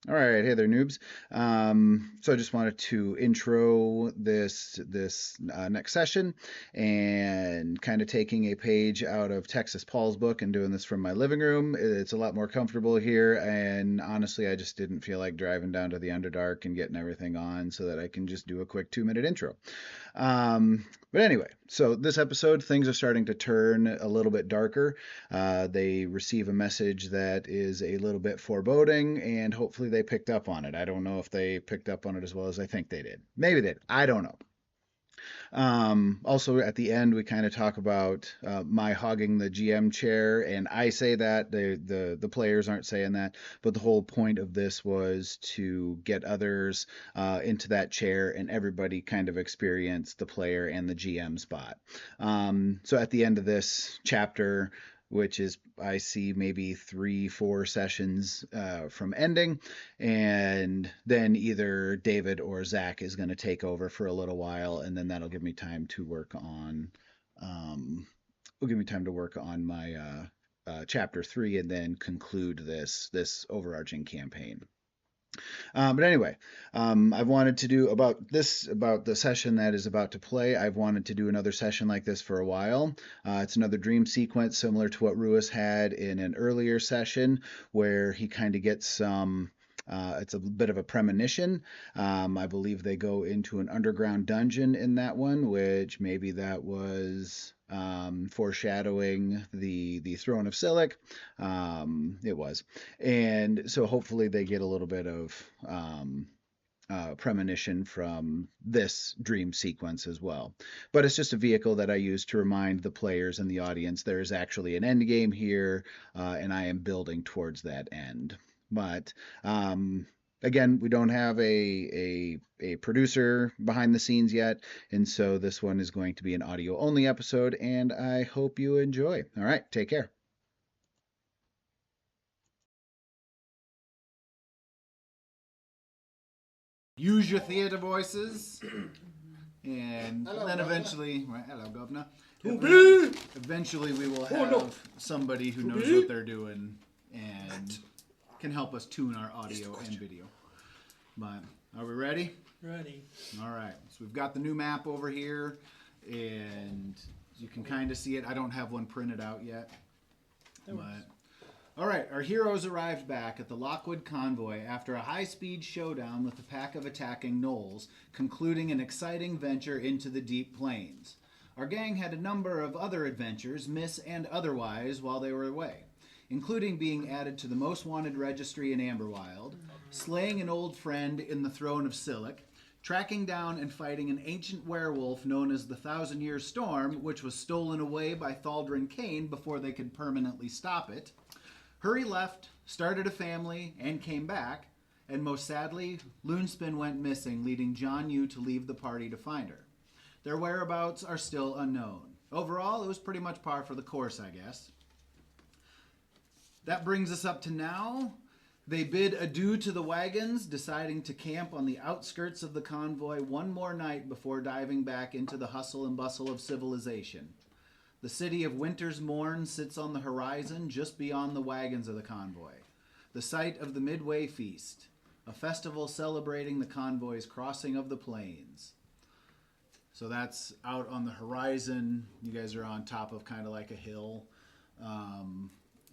All right, hey there, noobs. So I just wanted to intro this next session, and kind of taking a page out of Texas Paul's book and doing this from my living room. It's a lot more comfortable here, and honestly, I just didn't feel like driving down to the Underdark and getting everything on so that I can just do a quick 2 minute intro. But anyway, so this episode, things are starting to turn a little bit darker. They receive a message that is a little bit foreboding, and hopefully they picked up on it. I don't know if they picked up on it as well as I think they did. Maybe they did. I don't know. Also, at the end, we kind of talk about my hogging the GM chair, and I say that the players aren't saying that, but the whole point of this was to get others into that chair, and everybody kind of experience the player and the GM spot. So at the end of this chapter, which is I see maybe 3, 4 sessions from ending, and then either David or Zach is going to take over for a little while, and then that'll give me time to work on, will give me time to work on my chapter 3, and then conclude this overarching campaign. But anyway, I've wanted to do about the session that is about to play. I've wanted to do another session like this for a while. It's another dream sequence similar to what Ruiz had in an earlier session, where he kind of gets some. It's a bit of a premonition. I believe they go into an underground dungeon in that one, which maybe that was foreshadowing the Throne of Cyliik. It was. And so hopefully they get a little bit of premonition from this dream sequence as well. But it's just a vehicle that I use to remind the players and the audience there is actually an end game here, and I am building towards that end. But again, we don't have a producer behind the scenes yet, and so this one is going to be an audio only episode, and I hope you enjoy. All right, take care. Use your theater voices, and Hello, then Governor. eventually, right, hello, governor. To be. Eventually, we will Oh, have no. somebody who To knows be. what they're doing and can help us tune our audio and video. But are we ready? Ready. All right. So we've got the new map over here, and you can kind of see it. I don't have one printed out yet, but. All right, our heroes arrived back at the Lockewood Convoy after a high-speed showdown with a pack of attacking gnolls, concluding an exciting venture into the deep plains. Our gang had a number of other adventures, miss and otherwise, while they were away, including being added to the most wanted registry in Amberwilde, slaying an old friend in the Throne of Cyliik, tracking down and fighting an ancient werewolf known as the Thousand Year Storm, which was stolen away by Thaldrin Kain before they could permanently stop it. Hurey left, started a family, and came back, and most sadly, LuneSpin went missing, leading JonYoo to leave the party to find her. Their whereabouts are still unknown. Overall, it was pretty much par for the course, I guess. That brings us up to now. They bid adieu to the wagons, deciding to camp on the outskirts of the convoy one more night before diving back into the hustle and bustle of civilization. The city of Winter's Morn sits on the horizon just beyond the wagons of the convoy, the site of the Midway Feast, a festival celebrating the convoy's crossing of the plains. So that's out on the horizon. You guys are on top of kind of like a hill.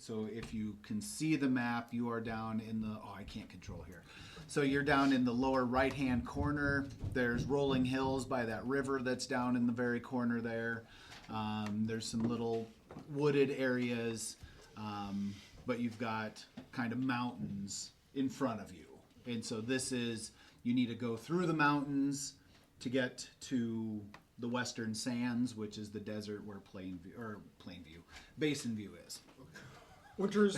So if you can see the map, you are down in the, I can't control here. So you're down in the lower right-hand corner. There's rolling hills by that river that's down in the very corner there. There's some little wooded areas, but you've got kind of mountains in front of you. And so this is, you need to go through the mountains to get to the Western Sands, which is the desert where Basin View is. Winter's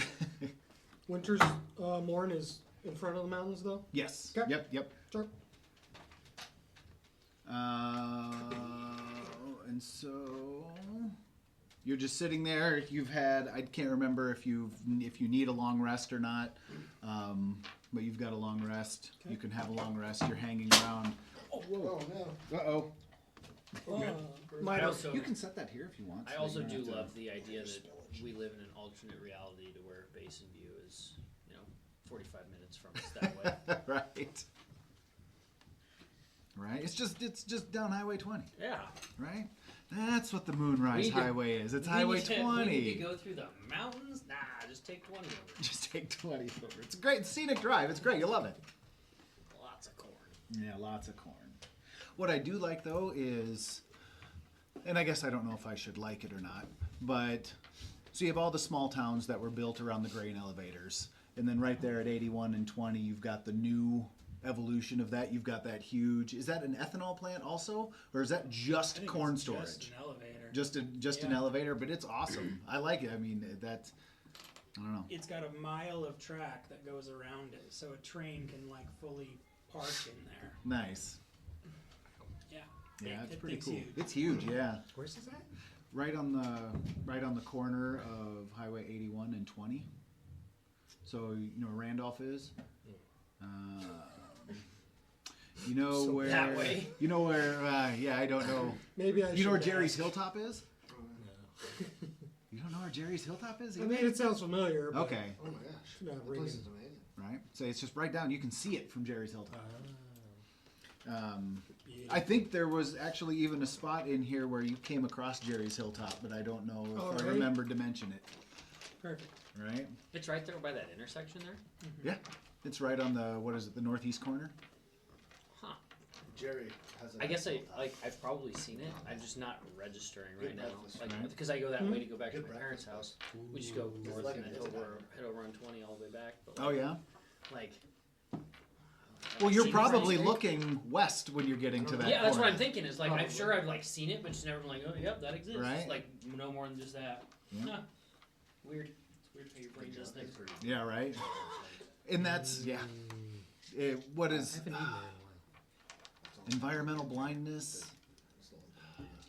Morn is in front of the mountains, though. Yes. Okay. Yep. Sure. And so you're just sitting there. You've had, I can't remember if you need a long rest or not, but you've got a long rest. Okay. You can have a long rest. You're hanging around. Oh, whoa. No. Uh-oh. Also, you can set that here if you want. I also do love the idea that we live in an alternate reality to where Basin View is, 45 minutes from us that way. Right. Right. It's just down Highway 20. Yeah. Right. That's what the Moonrise Highway is. It's Highway 20. We need to go through the mountains. Nah, just take 20 over. Just take 20 over. It's a great scenic drive. It's great. You'll love it. Lots of corn. Yeah, lots of corn. What I do like though is, and I guess I don't know if I should like it or not, but so you have all the small towns that were built around the grain elevators, and then right there at 81 and 20, you've got the new evolution of that. You've got that huge. Is that an ethanol plant also, or is that just corn storage? Just an elevator. Just an elevator, but it's awesome. I like it. I mean, that's. I don't know. It's got a mile of track that goes around it, so a train can like fully park in there. Nice. Yeah. Yeah, it's That pretty thing's cool. huge. It's huge. Yeah. Where's this at? Right on the corner of Highway 81 and 20. So you know where Randolph is. You know So where that way? You know where? Yeah, I don't know. Maybe I. You know where should Jerry's ask. Hilltop is? You don't know where Jerry's Hilltop is? I mean, it sounds familiar. But Okay. Oh my gosh. Not That ringing. place is amazing. Right. So it's just right down. You can see it from Jerry's Hilltop. Yeah. I think there was actually even a spot in here where you came across Jerry's Hilltop, but I don't know if Oh, I really? remembered to mention it. Perfect. Right? It's right there by that intersection there. Yeah. It's right on the the northeast corner. Huh. Jerry has a I guess I've probably seen it. I'm just not registering right Good now. breakfast. Like Right. because I go that way to go back to Good my parents' breakfast. house. We just go Just north like and it then is head over on 20 all the way back. But Oh yeah. Like. Well, I've you're seen probably Dreamscape. looking west when you're getting to that. Yeah, that's what corner. I'm thinking. Is like I'm Probably. sure I've like seen it, but just never been like, oh, yep, that exists. Right. Like no more than just that. Yeah. Huh. Weird. It's weird how your brain does things. Yeah, right. And that's what I is haven't eaten there in a while. environmental blindness?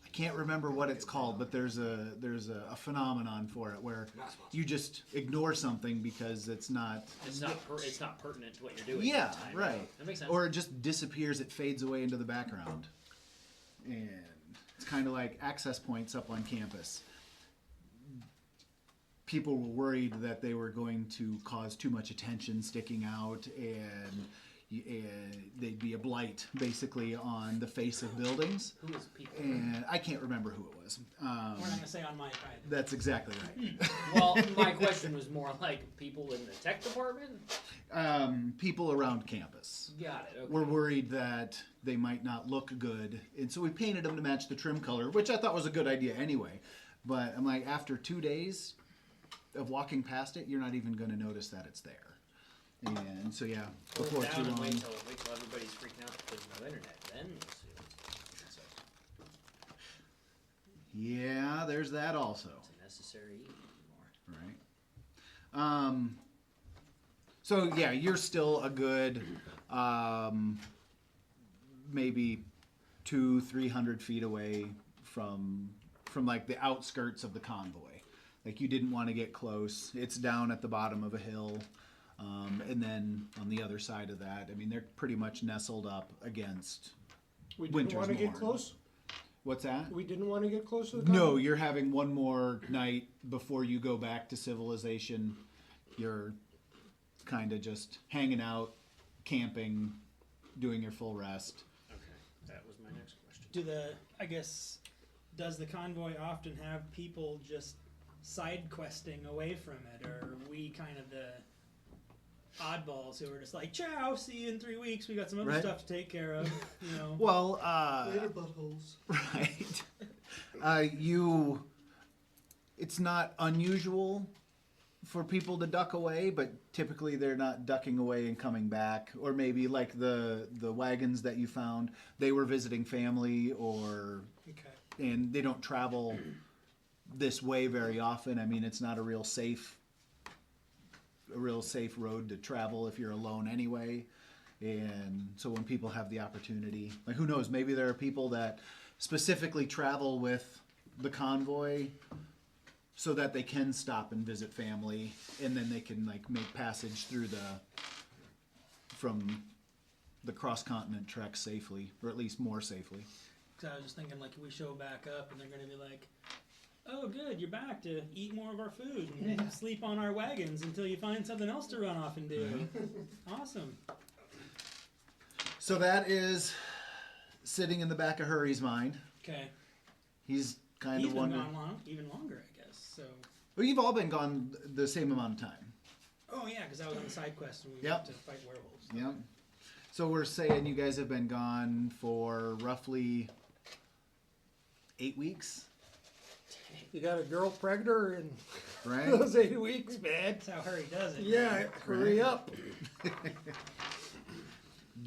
I can't remember what it's called, but there's a phenomenon for it where you just ignore something because it's not. It's not pertinent to what you're doing. Yeah, at the time. right. That makes sense. Or it just disappears. It fades away into the background, and it's kind of like access points up on campus. People were worried that they were going to cause too much attention sticking out, and they'd be a blight basically on the face of buildings. Who is people? And I can't remember who it was. We're not gonna say on my side. That's exactly right. Well, my question was more like people in the tech department. People around campus Got it. Okay. were worried that they might not look good, and so we painted them to match the trim color, which I thought was a good idea anyway. But I'm like, after 2 days of walking past it, you're not even going to notice that it's there. And so yeah, Pull it before down too and long. wait till everybody's freaking out because there's no internet. Then we'll see what's Yeah, there's that also. it's a necessary evil anymore. Right. So yeah, you're still a good maybe 200-300 feet away from like the outskirts of the convoy. Like you didn't want to get close. It's down at the bottom of a hill. And then on the other side of that, I mean, they're pretty much nestled up against We didn't Winter's want to get Morn. close. What's that? We didn't want to get close to the. No, convoy? you're having one more night before you go back to civilization. You're kind of just hanging out, camping, doing your full rest. Okay, that was my next question. Does the convoy often have people just side questing away from it, or are we kind of the oddballs who are just like, ciao, see you in 3 weeks, we got some other Right. stuff to take care of, you know? Well, Later, buttholes. right. It's not unusual for people to duck away, but typically they're not ducking away and coming back. Or maybe like the wagons that you found, they were visiting family, and they don't travel this way very often. I mean, it's not a real safe road to travel if you're alone anyway. And so when people have the opportunity, like who knows, maybe there are people that specifically travel with the convoy so that they can stop and visit family, and then they can like make passage through from the cross-continent trek safely, or at least more safely. Because I was just thinking, like, if we show back up and they're going to be like, Oh, good, you're back to eat more of our food and sleep on our wagons until you find something else to run off and do. Awesome. So that is sitting in the back of Hurey's mind. Okay. He's kind He's of been wondering. gone even longer, I guess. So. Well, you've all been gone the same amount of time. Oh yeah, because I was on the side quest and we Yep. went to fight werewolves. Yep. So we're saying you guys have been gone for roughly 8 weeks, You got a girl pregnant in right? those 8 weeks, man. That's how Hurry does it. Yeah, hurry up.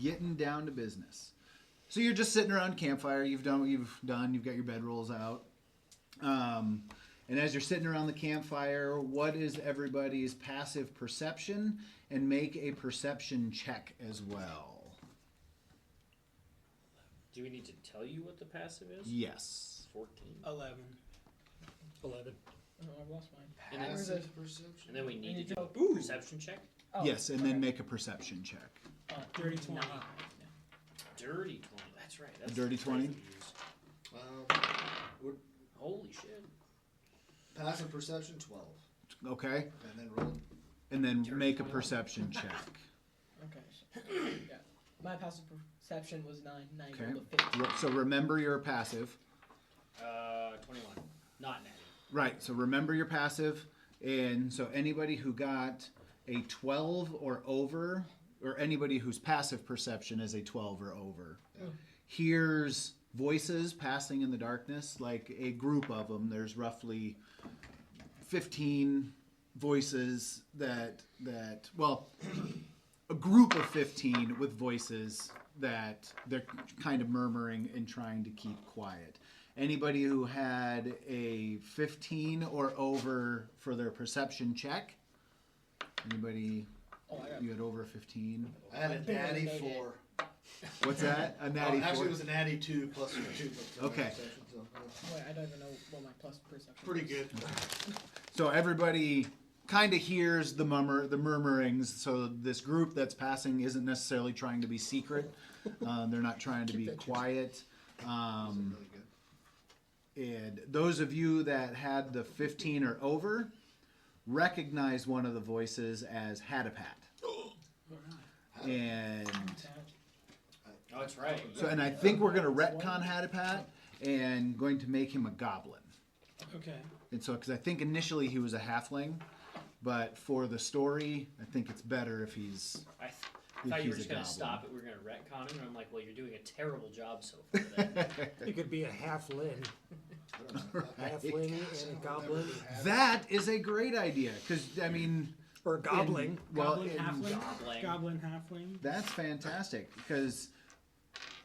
Getting down to business. So you're just sitting around campfire. You've done what you've done. You've got your bedrolls out. And as you're sitting around the campfire, what is everybody's passive perception? And make a perception check as well. Do we need to tell you what the passive is? Yes. 14. 11. 11. Oh, I lost mine. And then, Where's it? Perception. and then we need need to to do a perception check. Oh, Yes, and then okay. make a perception check. Dirty 20. Dirty 20. That's right. That's Dirty the 20? phrase we use. We're Holy shit. passive perception 12, Okay? and then roll. And then Dirty make a 20. perception check. Okay. So, yeah. My passive perception was 9. Now you Okay. rolled a 15. So remember your passive. 21. Not natty. Right, so remember your passive. And so anybody who got a 12 or over, or anybody whose passive perception is a 12 or over, hears voices passing in the darkness, like a group of them. There's roughly 15 voices that well, a group of 15 with voices that they're kind of murmuring and trying to keep quiet. Anybody who had a 15 or over for their perception check? Anybody? Oh, I got You had over 15? I had a think I natty made it. 4. What's that? A natty Actually, 4? it was a natty 2 plus 2. Okay. So, Wait, I don't even know what my plus perception pretty was. good. So everybody kind of hears the murmurings. So this group that's passing isn't necessarily trying to be secret. They're not trying to be quiet. Really good. And those of you that had the 15 or over recognize one of the voices as Hadapat. And Oh, that's right. so, and I think we're going to retcon Hadapat and going to make him a goblin. Okay. And so, because I think initially he was a halfling, but for the story, I think it's better if he's. I If thought you he's were just a going to goblin. stop it. We were going to retcon him. And I'm like, well, you're doing a terrible job so far then. You could be a halfling. I don't know. Halfling and a goblin. That is a great idea, because I mean, Or a goblin. well, Goblin halfling. Goblin. Goblin halfling. that's fantastic because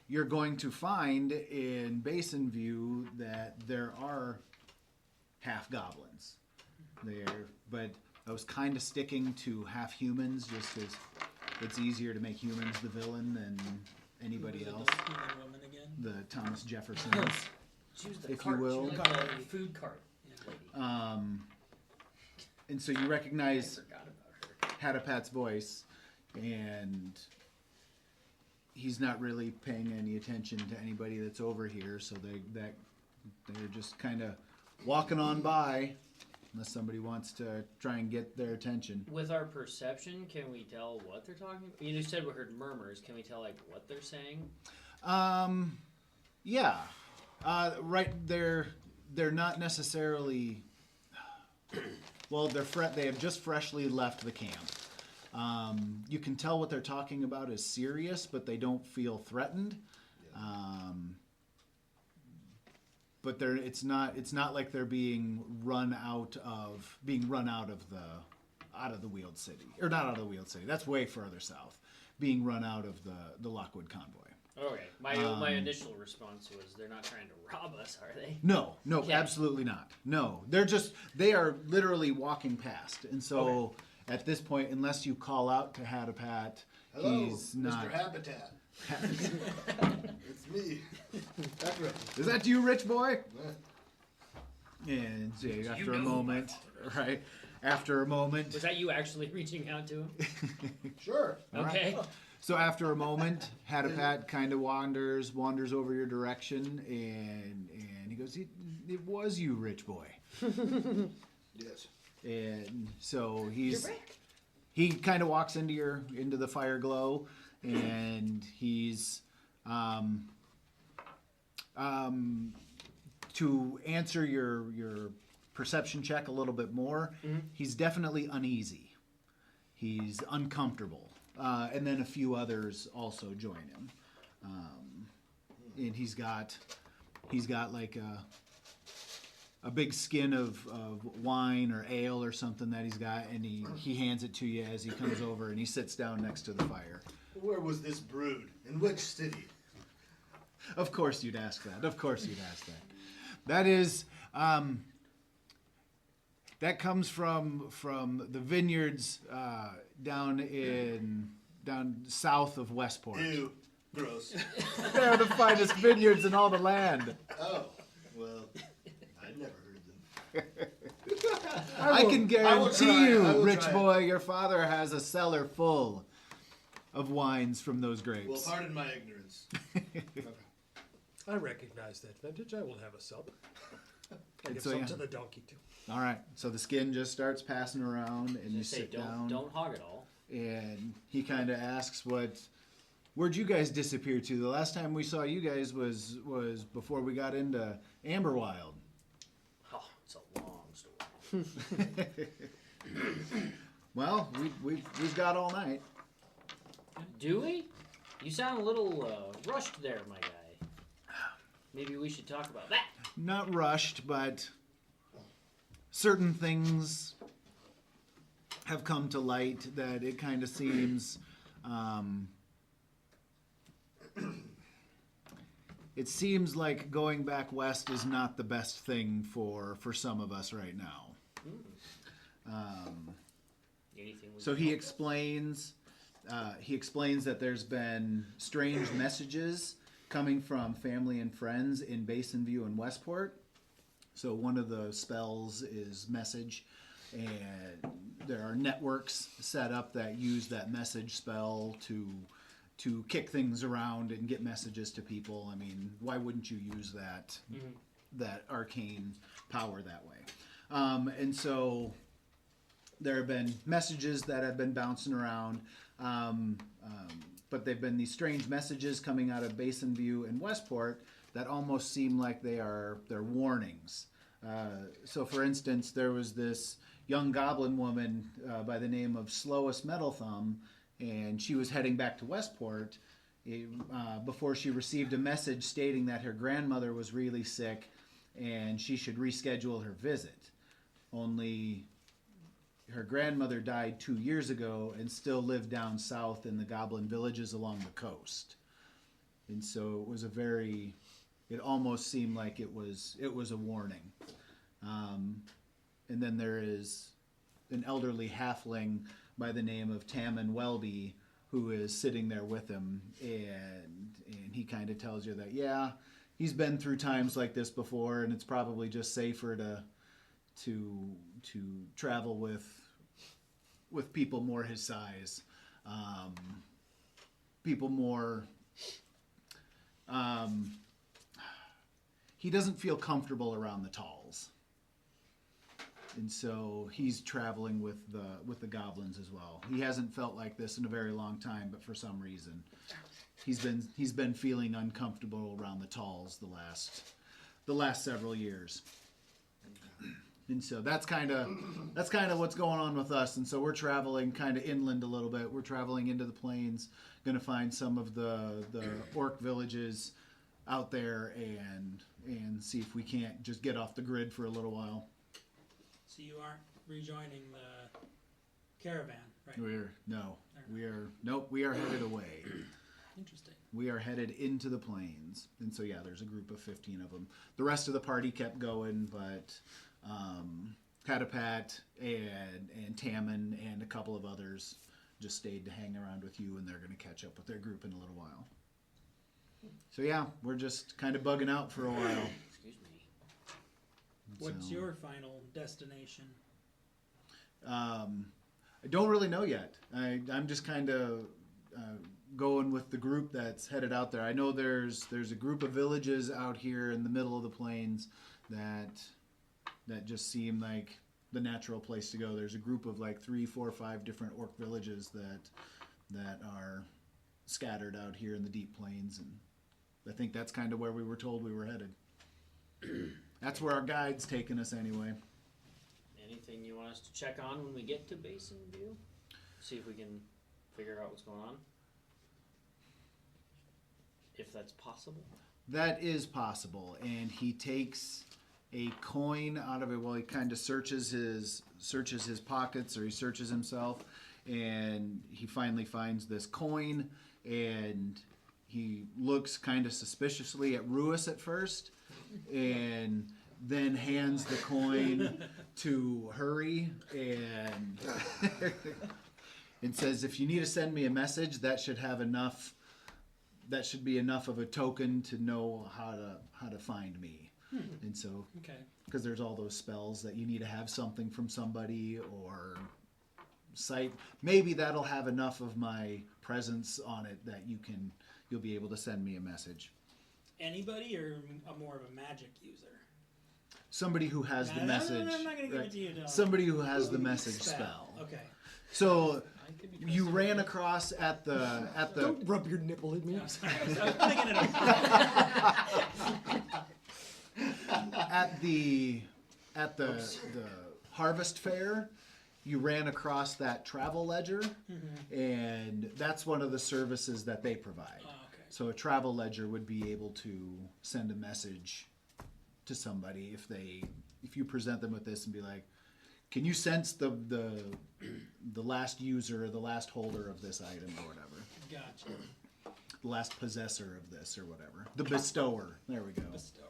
you're going to find in Basin View that there are half goblins there, but I was kind of sticking to half humans just because it's easier to make humans the villain than anybody Who's else. the human woman again? The Thomas Jeffersons. She was the If you cart. will. She was the food cart lady. And so you I recognize forgot about her. Hadapat's voice, and he's not really paying any attention to anybody that's over here, so they're just kind of walking on by, unless somebody wants to try and get their attention. With our perception, can we tell what they're talking about? You just said we heard murmurs. Can we tell like what they're saying? Yeah, right. They're not necessarily. Well, they have just freshly left the camp. You can tell what they're talking about is serious, but they don't feel threatened. But it's not like they're being run out of the Weald City, or not out of the Weald City. That's way further south. Being run out of the Lockewood Convoy. Okay. My initial response was they're not trying to rob us, are they? No, Okay. absolutely not. No, they are literally walking past, and so at this point, unless you call out to Hadapat, Hello, he's not. Mr. Habitat. It's me. That's right. Is that you, rich boy? And so after a know moment, right? After a moment, Was that you actually reaching out to him? Sure. All right. Okay. So after a moment, Hadapat kind of wanders over your direction, and he goes, it was you, rich boy. Yes. And so You're back. he kind of walks into the fire glow, and he's to answer your perception check a little bit more. He's definitely uneasy. He's uncomfortable, and then a few others also join him. And he's got like a big skin of wine or ale or something that he's got, and he hands it to you as he comes over, and he sits down next to the fire. Where was this brewed? In which city? Of course you'd ask that. That is, that comes from the vineyards down south of Westport. Ew. Gross. They're the finest vineyards in all the land. Oh. Well, I'd never heard them. I can I will guarantee try. I you, will rich try. boy, your father has a cellar full of wines from those grapes. Well, pardon my ignorance. I recognize that vintage. I will have a sup. I give so, some yeah. to the donkey too. All right, so the skin just starts passing around, and you Just say, sit down. don't hog it all. And he kind of asks, where'd you guys disappear to? The last time we saw you guys was before we got into Amberwilde. Oh, it's a long story. Well, we've got all night. Do we? You sound a little rushed there, my guy. Maybe we should talk about that. Not rushed, but certain things have come to light that it kind of seems it seems like going back west is not the best thing for some of us right now. Anything we So can he help explains that there's been strange messages coming from family and friends in Basin View and Westport. So one of the spells is message, and there are networks set up that use that message spell to kick things around and get messages to people. I mean, why wouldn't you use that arcane power that way? And so there have been messages that have been bouncing around, but they've been these strange messages coming out of Basin View and Westport that almost seem like they're warnings. So, for instance, there was this young goblin woman by the name of Slowest Metal Thumb, and she was heading back to Westport before she received a message stating that her grandmother was really sick and she should reschedule her visit. Only her grandmother died 2 years ago and still lived down south in the goblin villages along the coast. And so it was it almost seemed like it was a warning. And then there is an elderly halfling by the name of Tammin Welby who is sitting there with him, and he kind of tells you that, yeah, he's been through times like this before, and it's probably just safer to travel with people more his size, people more. He doesn't feel comfortable around the talls, and so he's traveling with the goblins as well. He hasn't felt like this in a very long time, but for some reason, he's been feeling uncomfortable around the talls the last several years. And so that's kind of what's going on with us. And so we're traveling kind of inland a little bit. We're traveling into the plains, going to find some of the orc villages out there and see if we can't just get off the grid for a little while. So you aren't rejoining the caravan, right? We are headed away. Interesting. We are headed into the plains. And so, yeah, there's a group of 15 of them. The rest of the party kept going, but Catapat and Tammin and a couple of others just stayed to hang around with you, and they're going to catch up with their group in a little while. So, yeah, we're just kind of bugging out for a while. Excuse me. What's So, your final destination? I don't really know yet. I'm just kind of going with the group that's headed out there. I know there's a group of villages out here in the middle of the plains that just seem like the natural place to go. There's a group of like 3, 4, 5 different orc villages that are scattered out here in the deep plains, and I think that's kind of where we were told we were headed. That's where our guide's taking us anyway. Anything you want us to check on when we get to Basin View? See if we can figure out what's going on? If that's possible. That is possible, and he takes a coin out of it. Well, he kind of searches his pockets, or he searches himself, and he finally finds this coin, and he looks kind of suspiciously at Ruis at first, and then hands the coin to Hurey and and says, "If you need to send me a message, that should have enough. That should be enough of a token to know how to find me." And so, because there's all those spells that you need to have something from somebody or sight, maybe that'll have enough of my presence on it that you'll be able to send me a message. Anybody or more of a magic user? Somebody who has the message. No, I'm not going to give it to you. Somebody who has the message spell. Okay. So you ran across at the. Don't rub your nipple at me. I'm sorry. I was thinking it at the harvest fair, you ran across that travel ledger, and that's one of the services that they provide. Oh, okay. So a travel ledger would be able to send a message to somebody if you present them with this and be like, "Can you sense the last user or the last holder of this item or whatever? Gotcha. The last possessor of this or whatever. The bestower." There we go. Bestower.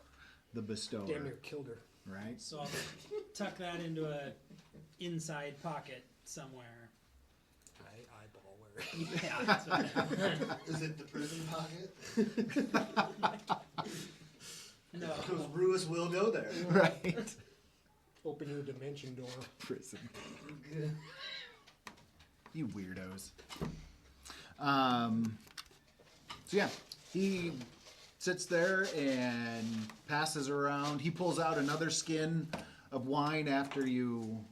The bestower. Damn near killed her. Right? So I'll tuck that into a inside pocket somewhere. I eyeball where. Yeah. That's what Is it the prison pocket? no. Because Ruis will go there. Right. Open your dimension door. Prison. You weirdos. So yeah, he sits there and passes around. He pulls out another skin of wine after you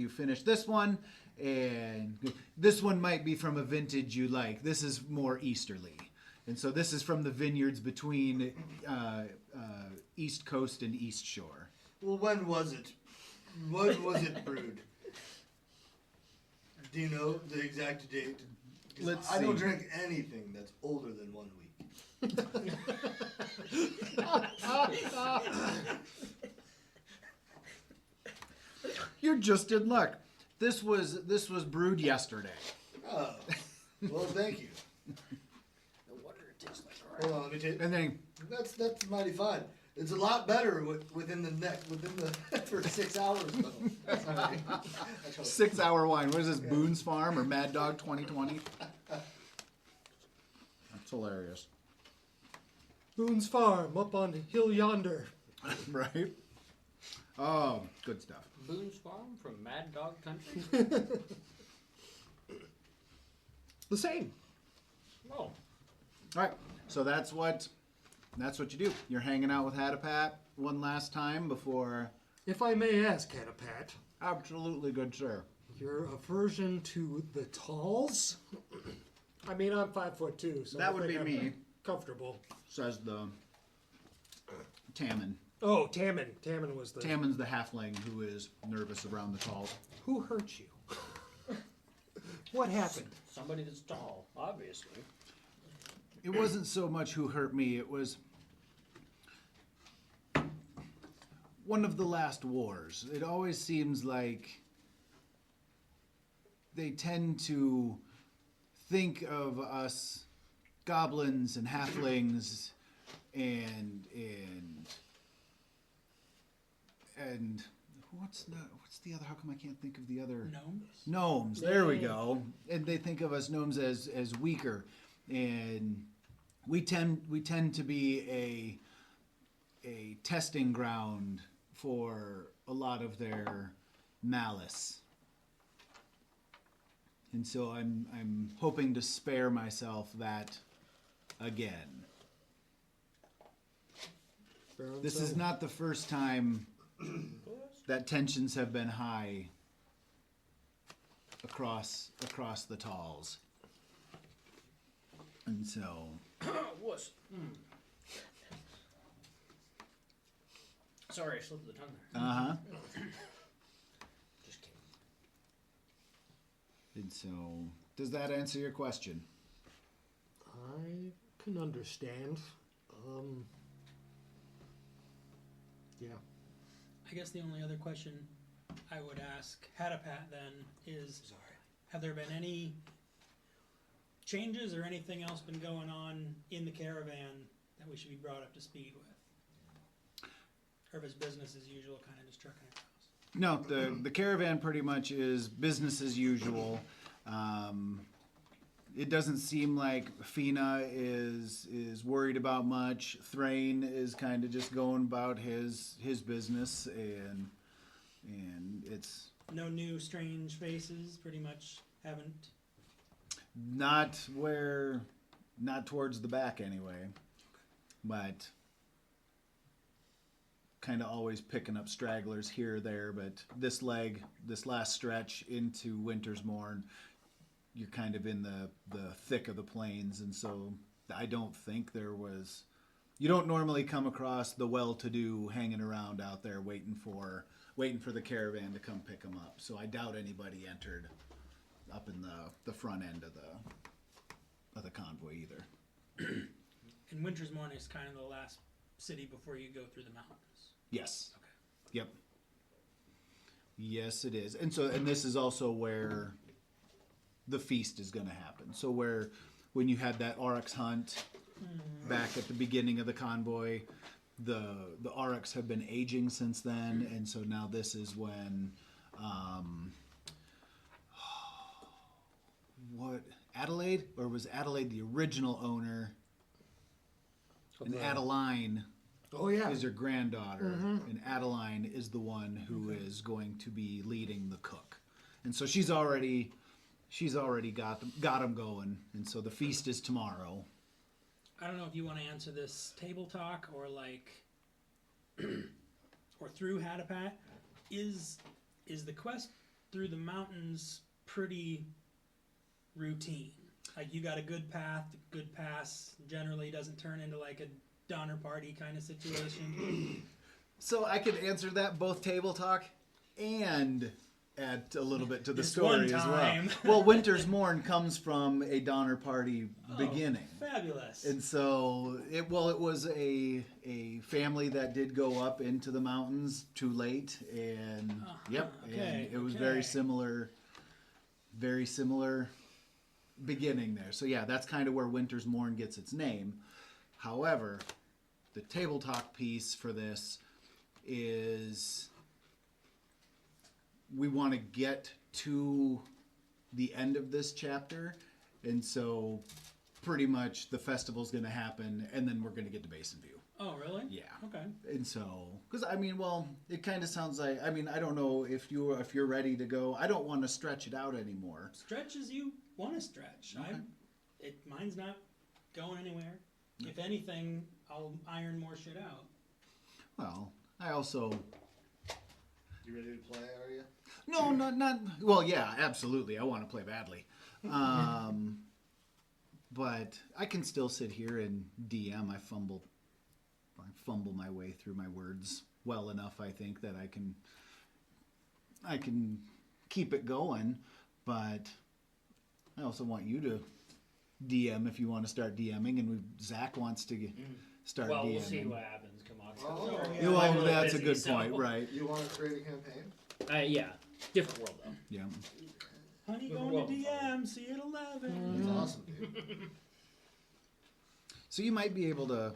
finish this one, and this one might be from a vintage you like. This is more easterly, and so this is from the vineyards between East Coast and East Shore. Well, when was it? When was it brewed? Do you know the exact date? 'Cause Let's I don't see. drink anything that's older than 1 week. You're just in luck. This was brewed yesterday. Oh, well, thank you. No wonder it tastes like Hold on, let me take. And then That's mighty fine. It's a lot better within the for 6 hours though. Sorry. 6-hour wine. What is this, Boone's Farm or Mad Dog 2020? That's hilarious. Boone's Farm, up on the hill yonder. Right? Oh, good stuff. Boone's Farm from Mad Dog Country? The same. Oh. All right. So that's what you do. You're hanging out with Hadapat one last time before. If I may ask, Catapat, Absolutely, good sir. your aversion to the talls? I mean, I'm 5'2", so That I would think be I'm me. comfortable. Says the Tammin. Oh, Tammin. Tammin was the... Tammin's the halfling who is nervous around the tall. Who hurt you? What happened? Somebody that's tall, obviously. It wasn't so much who hurt me, it was one of the last wars. It always seems like they tend to think of us goblins and halflings and what's the other? How come I can't think of the other? Gnomes. There we go. And they think of us gnomes as weaker, and we tend to be a testing ground for a lot of their malice. And so I'm hoping to spare myself that again. This is not the first time that tensions have been high across the talls. And so Wuss. Sorry, I slipped the tongue there. uh-huh. Just kidding. And so does that answer your question? I can understand. Yeah. I guess the only other question I would ask Hadapat then is, have there been any changes or anything else been going on in the caravan that we should be brought up to speed with? Or if it's business as usual, kind of just trucking across? No, the caravan pretty much is business as usual. It doesn't seem like Fina is worried about much. Thrain is kind of just going about his business, and it's No new strange faces, pretty much haven't. not towards the back anyway, but kind of always picking up stragglers here or there. But this last stretch into Winter's Morn, you're kind of in the thick of the plains, and so I don't think there was. You don't normally come across the well-to-do hanging around out there waiting for the caravan to come pick them up. So I doubt anybody entered up in the front end of the convoy either. And Winter's Morning is kind of the last city before you go through the mountains. Yes. Okay. Yep. Yes, it is, and this is also where the feast is going to happen. So when you had that oryx hunt back at the beginning of the convoy, the oryx have been aging since then, and so now this is when what, Adelaide, or was Adelaide the original owner? And Adeline is her granddaughter, and Adeline is the one who is going to be leading the cook, and so she's already got them going, and so the feast is tomorrow. I don't know if you want to answer this table talk or or through Hadapat. Is the quest through the mountains pretty routine? Like, you got a good path, good pass, generally doesn't turn into like a Donner Party kind of situation? So I could answer that both table talk and add a little bit to the Just story one as well. time. Well, Winter's Morn comes from a Donner Party beginning. Fabulous. And so it was a family that did go up into the mountains too late, and and it was very similar beginning there. So yeah, that's kind of where Winter's Morn gets its name. However, the table talk piece for this is we want to get to the end of this chapter, and so pretty much the festival's going to happen, and then we're going to get to Basin View. Oh, really? Yeah. Okay. And so, because it kind of sounds like, I don't know if you're ready to go. I don't want to stretch it out anymore. Stretch as you want to stretch. Okay. Mine's not going anywhere. If anything, I'll iron more shit out. Well, I also. You ready to play, are you? No, not. Well, yeah, absolutely. I want to play badly. But I can still sit here and DM. I fumble my way through my words well enough, I think, that I can keep it going. But I also want you to DM if you want to start DMing, and Zach wants to start DMing. We'll see what happens. Come on. Oh, yeah. Well, I'm a little that's a busy, good so- point, right? You want to create a campaign? Yeah, different world though. Yeah. Honey, Well, going to DM, see you at 11. That's awesome, dude. So you might be able to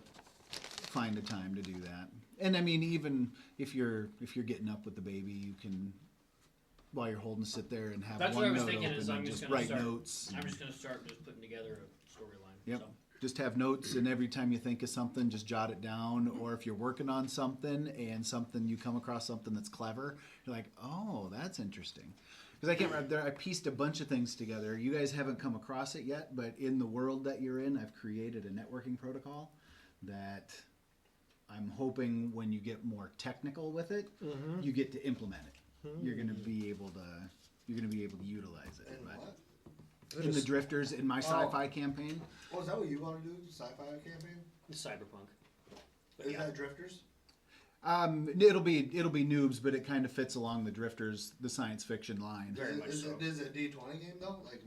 find a time to do that. And even if you're getting up with the baby, you can, while you're holding, sit there and have That's what I one was note thinking open is and I'm just just gonna write start. notes. I'm just gonna start just putting together a storyline. Yep. So. Just have notes, and every time you think of something, just jot it down. Or if you're working on something and you come across something that's clever, you're like, oh, that's interesting. because I can't remember. I pieced a bunch of things together. You guys haven't come across it yet, but in the world that you're in, I've created a networking protocol that I'm hoping when you get more technical with it, you get to implement it. You're going to be able to utilize it. And But what? in the Drifters, in my sci-fi campaign, Oh, is that what you want to do? Sci-fi campaign? The cyberpunk. Is that Drifters? it'll be Newbs, but it kind of fits along the Drifters, the science fiction line. Very much so. Is it a D20 game though? Like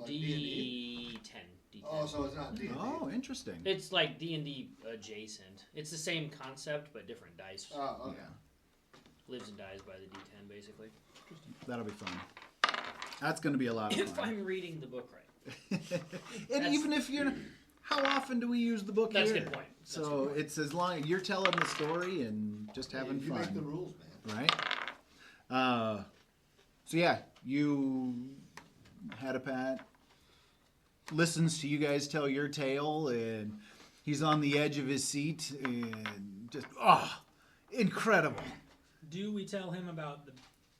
D&D? D10. Oh, so it's not D&D. Oh, interesting. It's like D&D adjacent. It's the same concept, but different dice. Oh, okay. Yeah, Lives and dies by the D10, basically. that'll be fun. That's going to be a lot of If fun. I'm reading the book right. And even if you're, how often do we use the book That's a here? good point. That's a So good point. it's as long you're telling the story and just having you fun, make the rules, man. right? So yeah, you had a pat. Listens to you guys tell your tale, and he's on the edge of his seat, and just incredible. Do we tell him about the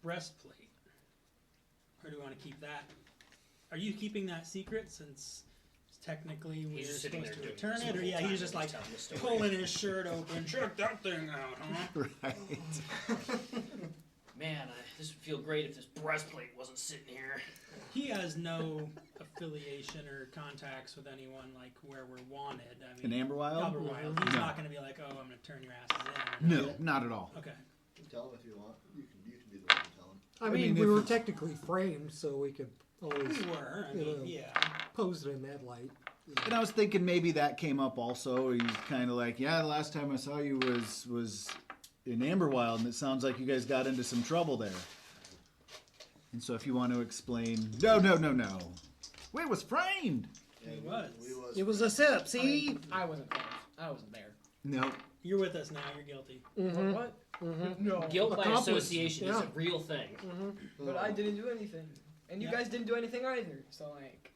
breastplate? Or do we want to keep that? Are you keeping that secret since technically we're He's just sitting supposed there to doing return this it? the Or whole yeah, time he's just and like telling the story. pulling his shirt open. Check that thing out, huh? Right. Man, this would feel great if this breastplate wasn't sitting here. He has no affiliation or contacts with anyone like where we're wanted. I In mean, Amberwilde? Amberwilde. He's No. not going to be like, oh, I'm going to turn your asses in. No, not at all. Okay. You tell him if you want. You can be the one to tell him. I I mean, mean, we if were it's- technically framed, so we could always We were. I mean, Yeah. yeah. pose it in that light. And I was thinking maybe that came up also. He's kind of like, yeah, the last time I saw you was in Amberwilde, and it sounds like you guys got into some trouble there. And so if you want to explain, no. We was framed. He was. It was a sip, see? I wasn't there. I wasn't there. No. You're with us now. You're guilty. What? No. Guilt by Accomplice, association is yeah. a real thing. But I didn't do anything. And you Yeah. guys didn't do anything either. So, like.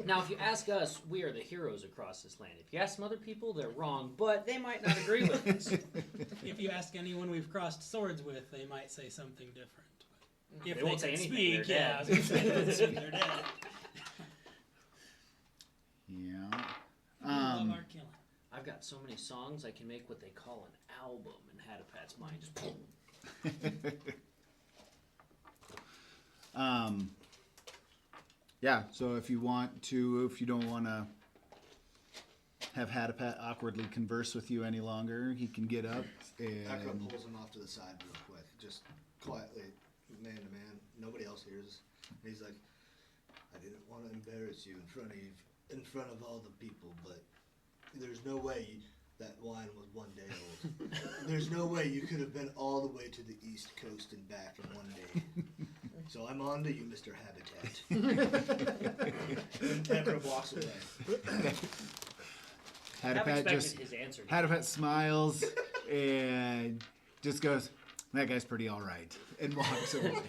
Now, if you ask us, we are the heroes across this land. If you ask some other people, they're wrong, but they might not agree with us. If you ask anyone we've crossed swords with, they might say something different. If They won't say can anything, speak, they're yeah. dead. I was gonna say, if they can speak, they're dead. Yeah. We love our killing. I've got so many songs I can make what they call an album, and Hatapat's mind just boom. Yeah, so if you don't want to have Hatapat awkwardly converse with you any longer, he can get up Akra and pulls him off to the side real quick, just quietly, man to man. Nobody else hears us. And he's like, "I didn't want to embarrass you in front of all the people, but there's no way that wine was 1 day old. There's no way you could have been all the way to the East Coast and back in 1 day. So I'm on to you, Mr. Habitat." And Akra walks away. I've Hatapat expected just his answer. Hatapat smiles and just goes, "That guy's pretty all right," and walks away.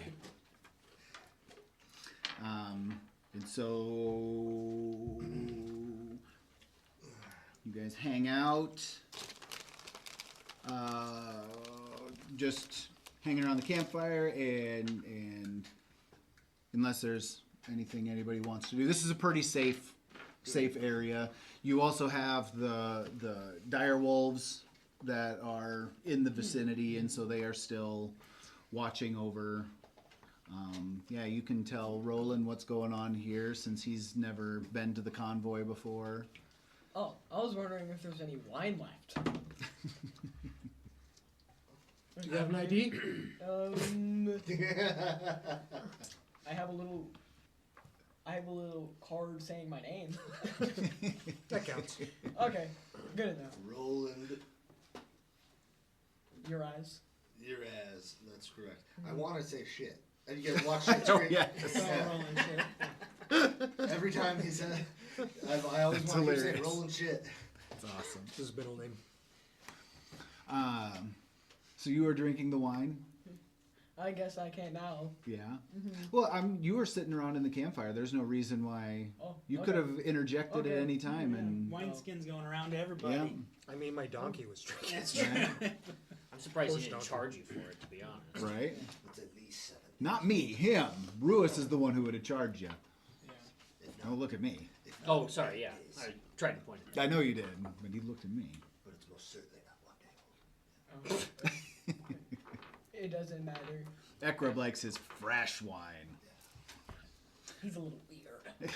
And so you guys hang out, just hanging around the campfire, and unless there's anything anybody wants to do, this is a pretty safe area. You also have the dire wolves that are in the vicinity, and so they are still watching over. Yeah, you can tell Roland what's going on here since he's never been to the convoy before. Oh, I was wondering if there's any wine left. Do you have an ID? I have a little card saying my name. That counts. Okay, good enough. Roland, Your eyes. your ass. That's correct. I want to say shit. And you guys watch Shit's Oh, Creek? yes. Oh, rolling shit. Every time he said, I always That's want to say hilarious. rolling shit. That's awesome. This is his middle name. So you are drinking the wine? I guess I can now. Yeah. Well, you were sitting around in the campfire. There's no reason why Oh, you okay. could have interjected at Okay. any time, and Wineskin's going around to everybody. yeah, I mean, my donkey was drinking. That's true. Yeah. I'm surprised he Push didn't donkey. charge you for it, to be honest. right. It's at least 7. Not me, him. Ruis is the one who would have charged you. Yeah. If Don't look at me. if not, Oh, sorry, yeah. I tried to point it out. I know you did, but he looked at me. But it's most certainly not one day old. It doesn't matter. Ekrub likes his fresh wine. He's a little weird.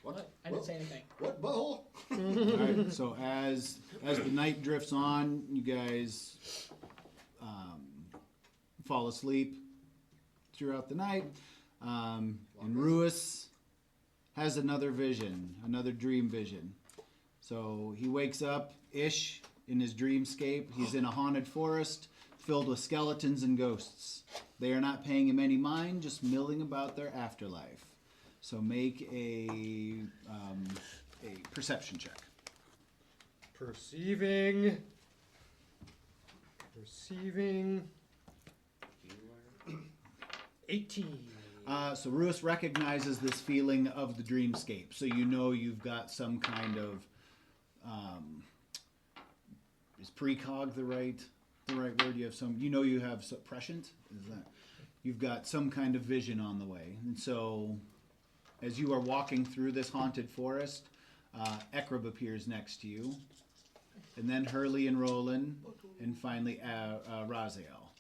What? I didn't say anything. What butthole? All right, so as the night drifts on, you guys fall asleep throughout the night, and Ruis has another vision, another dream vision. So he wakes up ish in his dreamscape. He's in a haunted forest filled with skeletons and ghosts. They are not paying him any mind, just milling about their afterlife. So make a perception check. Perceiving. 18. So Ruis recognizes this feeling of the dreamscape. So you know you've got some kind of is precog the right word? You have some. You know you have prescient. Is that you've got some kind of vision on the way? And so as you are walking through this haunted forest, Ekrub appears next to you, and then Hurley and Roland, and finally Raziel.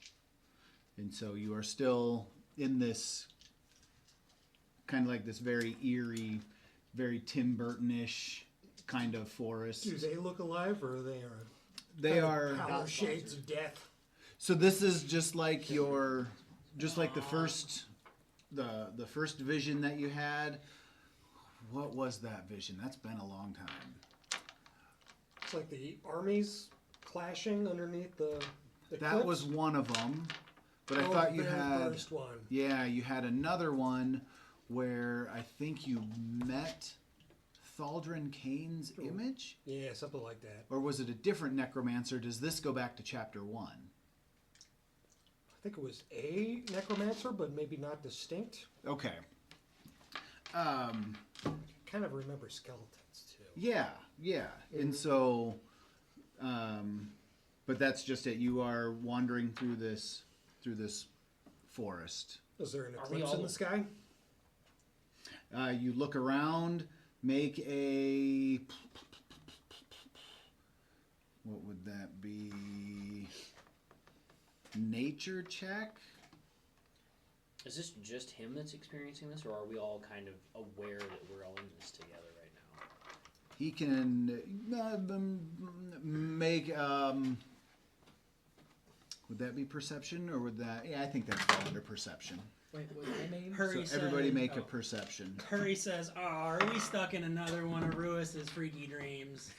And so you are still in this kind of like this very eerie, very Tim Burton-ish kind of forest. Do they look alive, or They are. power shades of death? So this is just like the first, the first vision that you had. What was that vision? That's been a long time. It's like the armies clashing underneath the That cliffs? was one of them, but I Oh, thought the you very had. first one. Yeah, you had another one where I think you met Thaldrin Kain's image, Yeah, something like that. or was it a different necromancer? Does this go back to chapter 1? I think it was a necromancer, but maybe not distinct. Okay. Kind of remember skeletons too. Yeah, yeah. And so, but that's just it. You are wandering through this forest. Is there an Are we eclipse in all- the sky? You look around, make a. What would that be? Nature check? Is this just him that's experiencing this, or are we all kind of aware that we're all in this together right now? He can make. Would that be perception, or would that? Yeah, I think that's fall under perception. Wait, what's my name? Hurry So everybody says, make a perception. Hurry says, "Oh, are we stuck in another one of Ruis's freaky dreams?"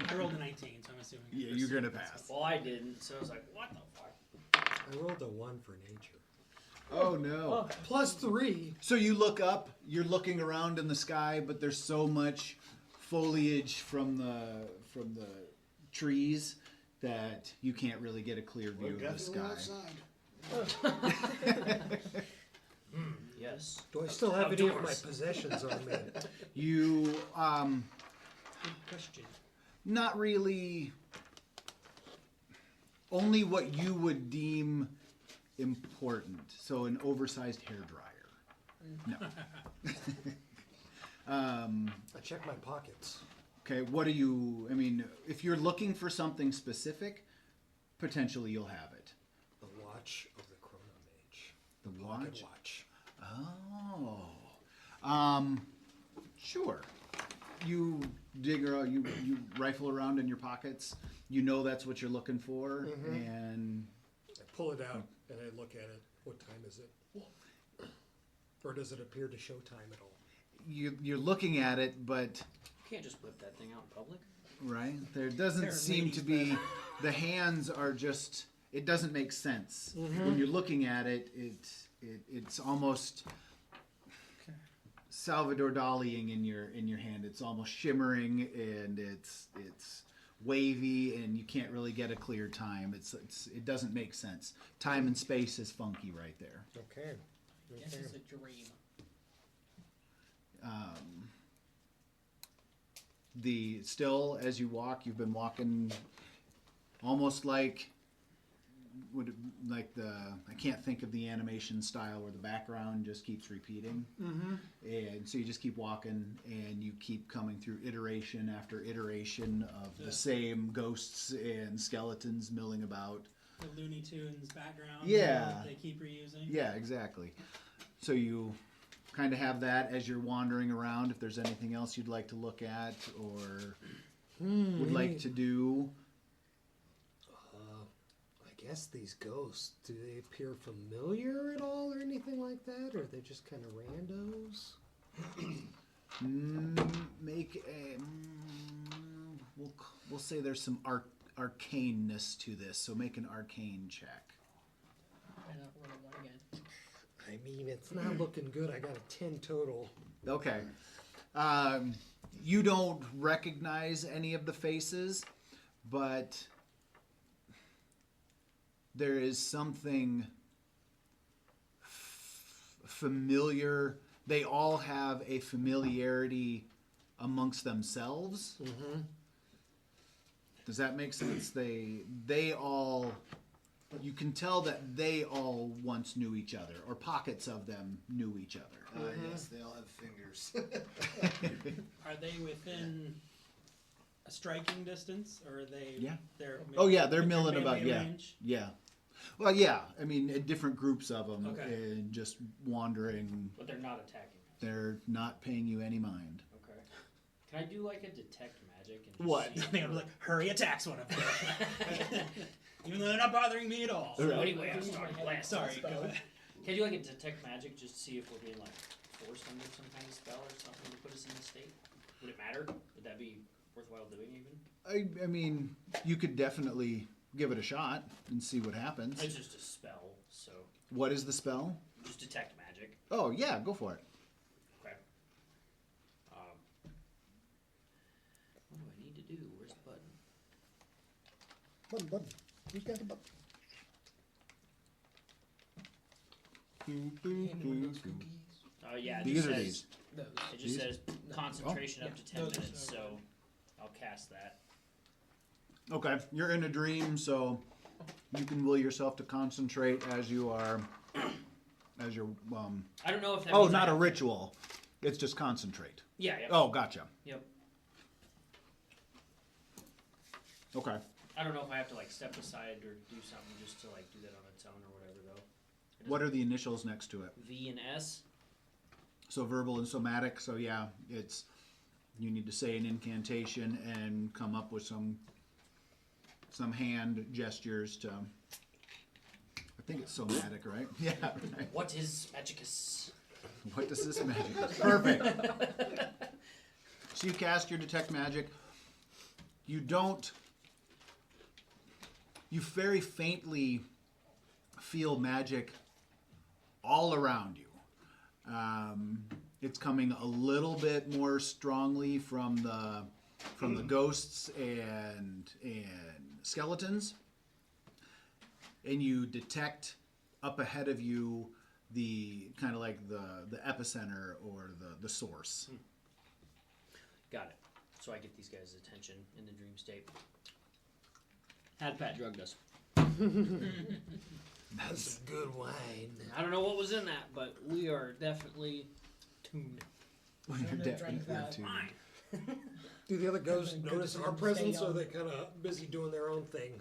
I rolled a 19, so I'm assuming. Yeah, you're gonna pass. Well, I didn't, so I was like, what the fuck? I rolled a 1 for nature. Oh no. Oh, +3. So you look up, you're looking around in the sky, but there's so much foliage from the trees that you can't really get a clear view We're of the definitely sky. outside. Yes. Do I still have any of my Outdoors. possessions on me? You Good question. not really, only what you would deem important. So an oversized hairdryer. No. I check my pockets. Okay, what do you, I mean, if you're looking for something specific, potentially you'll have it. The watch of the Chronomage. The Pocket watch? watch. Oh. Sure. You dig around, you rifle around in your pockets. You know that's what you're looking for, and I pull it out and I look at it. What time is it? Or does it appear to show time at all? you're looking at it, but You can't just whip that thing out in public. right there doesn't There are seem ladies to be. The hands are just. It doesn't make sense Mm-hmm. when you're looking at it. It's almost Salvador Daliing in your hand. It's almost shimmering and it's wavy and you can't really get a clear time. It doesn't make sense. Time and space is funky right there. Okay. Guess it's a dream. Still as you walk, you've been walking almost like like I can't think of the animation style where the background just keeps repeating. Mm-hmm. And so you just keep walking and you keep coming through iteration after iteration of the same ghosts and skeletons milling about. The Looney Tunes background. Yeah. That they keep reusing. Yeah, exactly. So you kind of have that as you're wandering around. If there's anything else you'd like to look at or would like to do. I guess these ghosts, do they appear familiar at all or anything like that? Or are they just kind of randos? Make a... we'll say there's some arcaneness to this, so make an arcane check. I don't roll a 1 again. I mean, it's not looking good. I got a 10 total. Okay. You don't recognize any of the faces, but there is something familiar. They all have a familiarity amongst themselves. Mm-hmm. Does that make sense? They all... You can tell that they all once knew each other, or pockets of them knew each other. Yes, they all have fingers. Are they within a striking distance, or are they? Yeah. They're Oh yeah, they're within milling about. melee Yeah, range? yeah. Well, yeah. I mean, different groups of them, Okay. and just wandering. But they're not attacking us. They're not paying you any mind. Okay. Can I do like a detect magic? And just What? see I think I'm like, Hurry attacks one of them. Even though they're not bothering me at all. So Right. anyway, I'm starting blast. Sorry. Spell. Go ahead. Can I do like a detect magic just to see if we're being like forced under some kind of spell or something to put us in the state? Would it matter? Would that be worthwhile doing even? I mean, you could definitely give it a shot and see what happens. It's just a spell, so What is the spell? just detect magic. Oh yeah, go for it. Okay. What do I need to do? Where's the button? Button. Who's got the button? Anyone those cookies? Yeah, it These just are says, these. Those. It just These? says concentration Oh, up to yeah, 10 those are minutes, so so I'll cast that. Okay, you're in a dream, so you can will yourself to concentrate as you're. I don't know if that Oh, means I not a have to- ritual. It's just concentrate. Yeah, yeah. Oh, gotcha. Yep. Okay. I don't know if I have to like step aside or do something just to like do that on its own or whatever though. What are the initials next to it? V and S? So verbal and somatic. So yeah, it's you need to say an incantation and come up with some hand gestures to. I think it's somatic, right? Yeah. Right. What is Magicus? What does this magic? Perfect. So you cast your detect magic. You don't. You very faintly feel magic all around you. It's coming a little bit more strongly from the ghosts and skeletons, and you detect up ahead of you the kind of like the epicenter or the source. Got it. So I get these guys' attention in the dream state. Had Pat drugged us. That's some good wine. I don't know what was in that, but we are definitely tuned. You're Shouldn't have drank definitely that. tuned. Fine. Do the other ghosts Good notice decision our to presence, stay or are on. they kind of busy doing their own thing?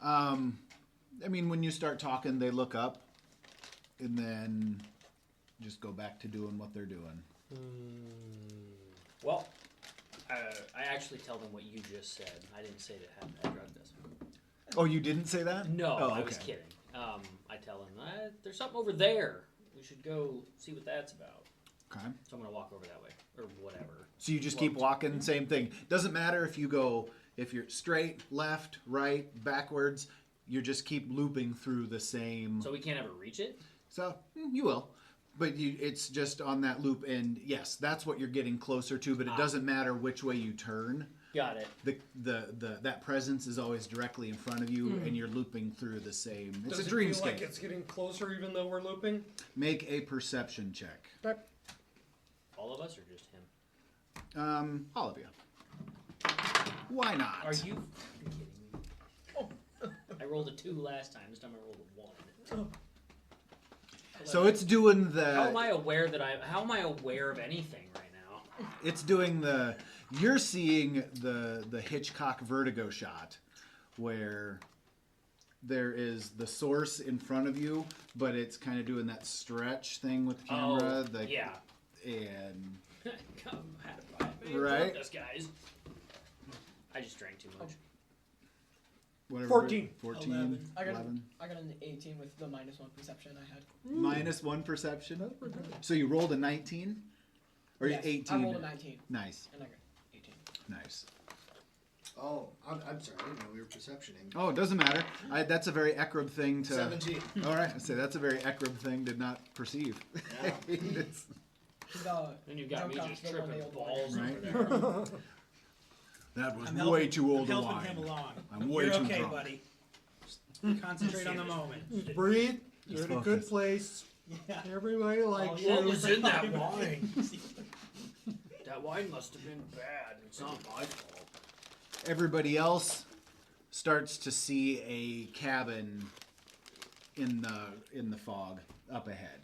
I mean, when you start talking, they look up and then just go back to doing what they're doing. Well, I actually tell them what you just said. I didn't say that Had Pat drugged us. Oh, you didn't say that? No, Oh, I was kidding. I tell them, there's something over there. We should go see what that's about. Okay. So I'm going to walk over that way, or whatever. So you just keep walking, same thing. Doesn't matter if you're straight, left, right, backwards. You just keep looping through the same. So we can't ever reach it? So you will, but it's just on that loop, and yes, that's what you're getting closer to. But it doesn't matter which way you turn. Got it. That presence is always directly in front of you, and you're looping through the same. It's Does a it dreamscape. feel like it's getting closer even though we're looping? Make a perception check. All of us or just him? All of you. Why not? Are you kidding me? I rolled a 2 last time. This time I rolled a 1. So it's doing the. How am I aware of anything right now? It's doing the. You're seeing the Hitchcock vertigo shot, where there is the source in front of you, but it's kind of doing that stretch thing with the camera. Yeah. And. Come, had to buy it. Man, Right. Us guys. I just drank too much. Whatever. 14. 14. 11. I got 11. an 18 with the -1 perception I had. -1 perception. So you rolled a 19? Or Yes, 18? I rolled a 19, Nice. and I got 18. Nice. Oh, I'm sorry. I didn't know we were perceptioning. Oh, it doesn't matter. That's a very Ekrib thing to. 17. All right, I say that's a very Ekrib thing to not perceive. Yeah. It's- Then you've got me Jump just off the one tripping they old balls Right. over there. that was I'm way helping- too old a helping wine. him along. I'm way You're too okay, drunk. buddy. Just concentrate on the moment. Breathe. You're Just in a good focus. place. Yeah. Everybody likes What you. was in that wine? That wine must have been bad. It's not my fault. Everybody else starts to see a cabin in the fog up ahead,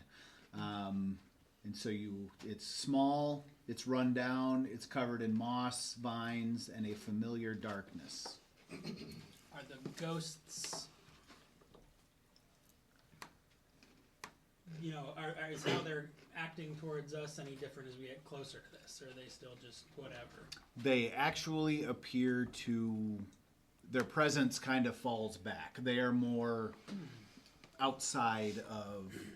and so it's small, it's run down, it's covered in moss, vines, and a familiar darkness. Are the ghosts, is how they're acting towards us any different as we get closer to this, or are they still just whatever? They actually appear to. Their presence kind of falls back. They are more outside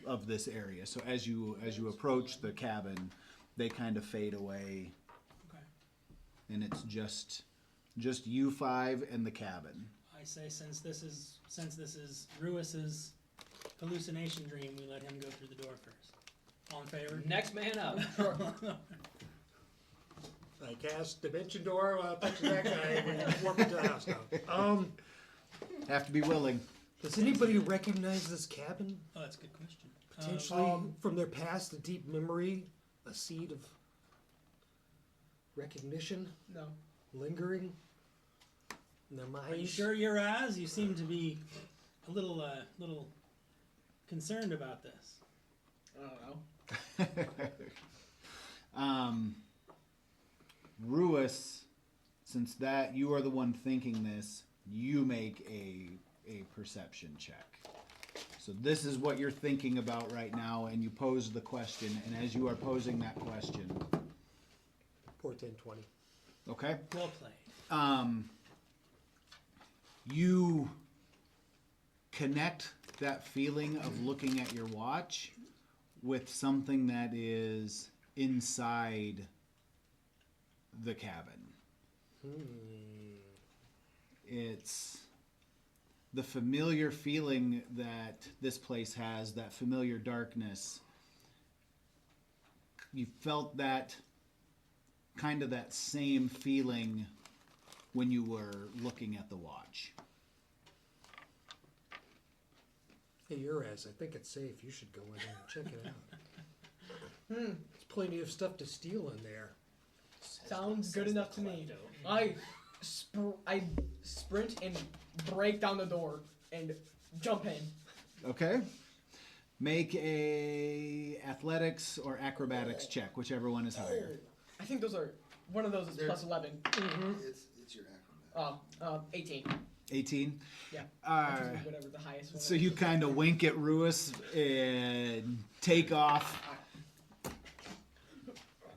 of this area. So as you approach the cabin, they kind of fade away, Okay. and it's just you five and the cabin. I say since this is Ruis's hallucination dream, we let him go through the door first. All in favor? Next man up. I cast Dimension Door, touching that guy, and warp into the house now. Have to be willing. Does anybody recognize this cabin? Oh, that's a good question. Potentially from their past, a deep memory, a seed of recognition No. lingering in their Are you minds. sure you're Az? You seem to be a little concerned about this. I don't know. Ruis, since that you are the one thinking this, you make a perception check. So this is what you're thinking about right now, and you pose the question, and as you are posing that question, 14, 20. okay? Well played. You connect that feeling of looking at your watch with something that is inside the cabin. It's the familiar feeling that this place has, that familiar darkness. You felt that kind of that same feeling when you were looking at the watch. Hey, Uraz, I think it's safe. You should go in there and check it out. There's plenty of stuff to steal in there. Sounds good enough to me. I sprint and break down the door and jump in. Okay. Make a athletics or acrobatics check, whichever one is higher. I think one of those is There- plus 11. It's your acrobat. 18. 18? Yeah. Uh, Whatever the highest one so is. you kind of wink at Ruis and take off,